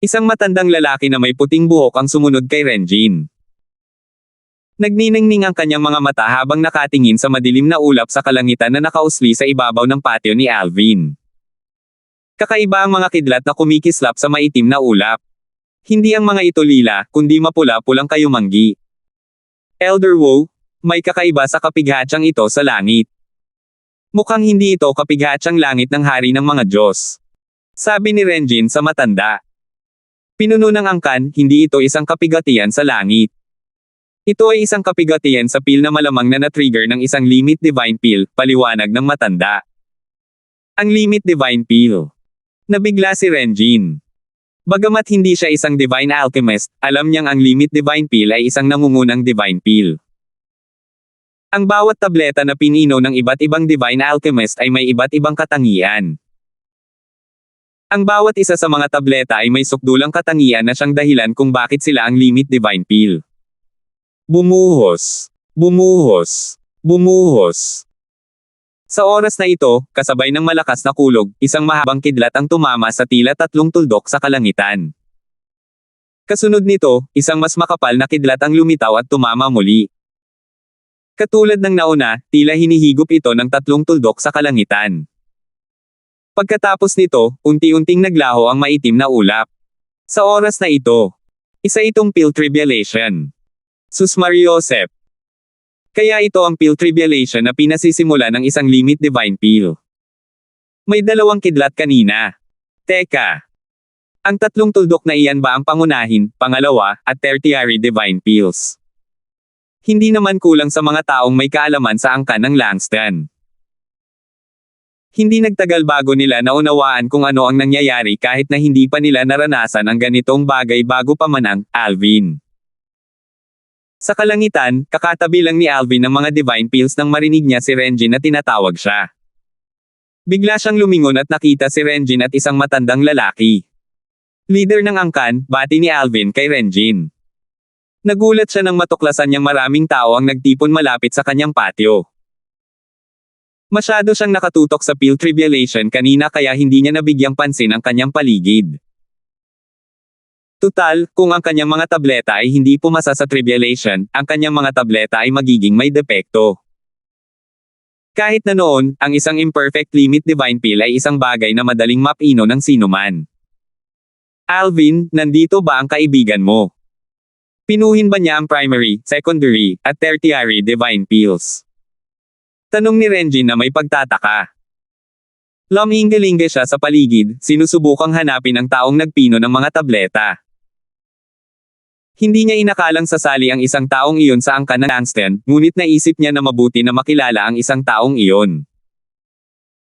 Isang matandang lalaki na may puting buhok ang sumunod kay Renjin. Nagniningning ang kanyang mga mata habang nakatingin sa madilim na ulap sa kalangitan na nakausli sa ibabaw ng patio ni Alvin. Kakaiba ang mga kidlat na kumikislap sa maitim na ulap. Hindi ang mga ito lila, kundi mapula-pulang kayumanggi. Elder Wu, may kakaiba sa kapighatsang ito sa langit. Mukhang hindi ito kapighatsang langit ng hari ng mga Diyos. Sabi ni Renjin sa matanda. Pinuno ng angkan, hindi ito isang kapigatian sa langit. Ito ay isang kapigatian sa pil na malamang na na-trigger ng isang limit divine pil, paliwanag ng matanda. Ang limit divine pil. Nabigla si Renjin. Bagamat hindi siya isang divine alchemist, alam niyang ang limit divine pil ay isang nangungunang divine pil. Ang bawat tableta na pinino ng iba't ibang divine alchemist ay may iba't ibang katangian. Ang bawat isa sa mga tableta ay may sukdulang katangian na siyang dahilan kung bakit sila ang limit divine pil. Bumuhos. Bumuhos. Bumuhos. Sa oras na ito, kasabay ng malakas na kulog, isang mahabang kidlat ang tumama sa tila 3 tuldok sa kalangitan. Kasunod nito, isang mas makapal na kidlat ang lumitaw at tumama muli. Katulad ng nauna, tila hinihigop ito ng 3 tuldok sa kalangitan. Pagkatapos nito, unti-unting naglaho ang maitim na ulap. Sa oras na ito, isa itong pil tribulation. Susmariosep. Kaya ito ang pil tribulation na pinasisimula ng isang limit divine pil. May 2 kidlat kanina. Teka. Ang 3 tuldok na iyan ba ang pangunahin, pangalawa, at tertiary divine pils? Hindi naman kulang sa mga taong may kaalaman sa angkan ng Langston. Hindi nagtagal bago nila naunawaan kung ano ang nangyayari kahit na hindi pa nila naranasan ang ganitong bagay bago pa man ang Alvin. Sa kalangitan, kakatabi lang ni Alvin ng mga divine pils nang marinig niya si Renjin na tinatawag siya. Bigla siyang lumingon at nakita si Renjin at isang matandang lalaki. Leader ng angkan, bati ni Alvin kay Renjin. Nagulat siya nang matuklasan niyang maraming tao ang nagtipon malapit sa kanyang patio. Masyado siyang nakatutok sa pil tribulation kanina kaya hindi niya nabigyang pansin ang kanyang paligid. Tutal, kung ang kanyang mga tableta ay hindi pumasa sa tribulation, ang kanyang mga tableta ay magiging may depekto. Kahit na noon, ang isang imperfect limit divine pil ay isang bagay na madaling mapino ng sinuman. Alvin, nandito ba ang kaibigan mo? Pinuhin ba niya ang primary, secondary, at tertiary divine pils? Tanong ni Renjin na may pagtataka. Lumingge-lingge siya sa paligid, sinusubukang hanapin ang taong nagpino ng mga tableta. Hindi niya inakalang sasali ang isang taong iyon sa angkan ng Langston, ngunit naisip niya na mabuti na makilala ang isang taong iyon.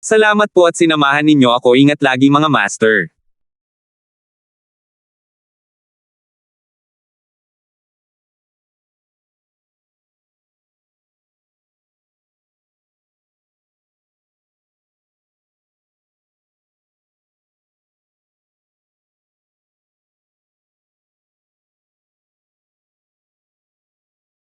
Salamat po at sinamahan ninyo ako, ingat lagi mga master.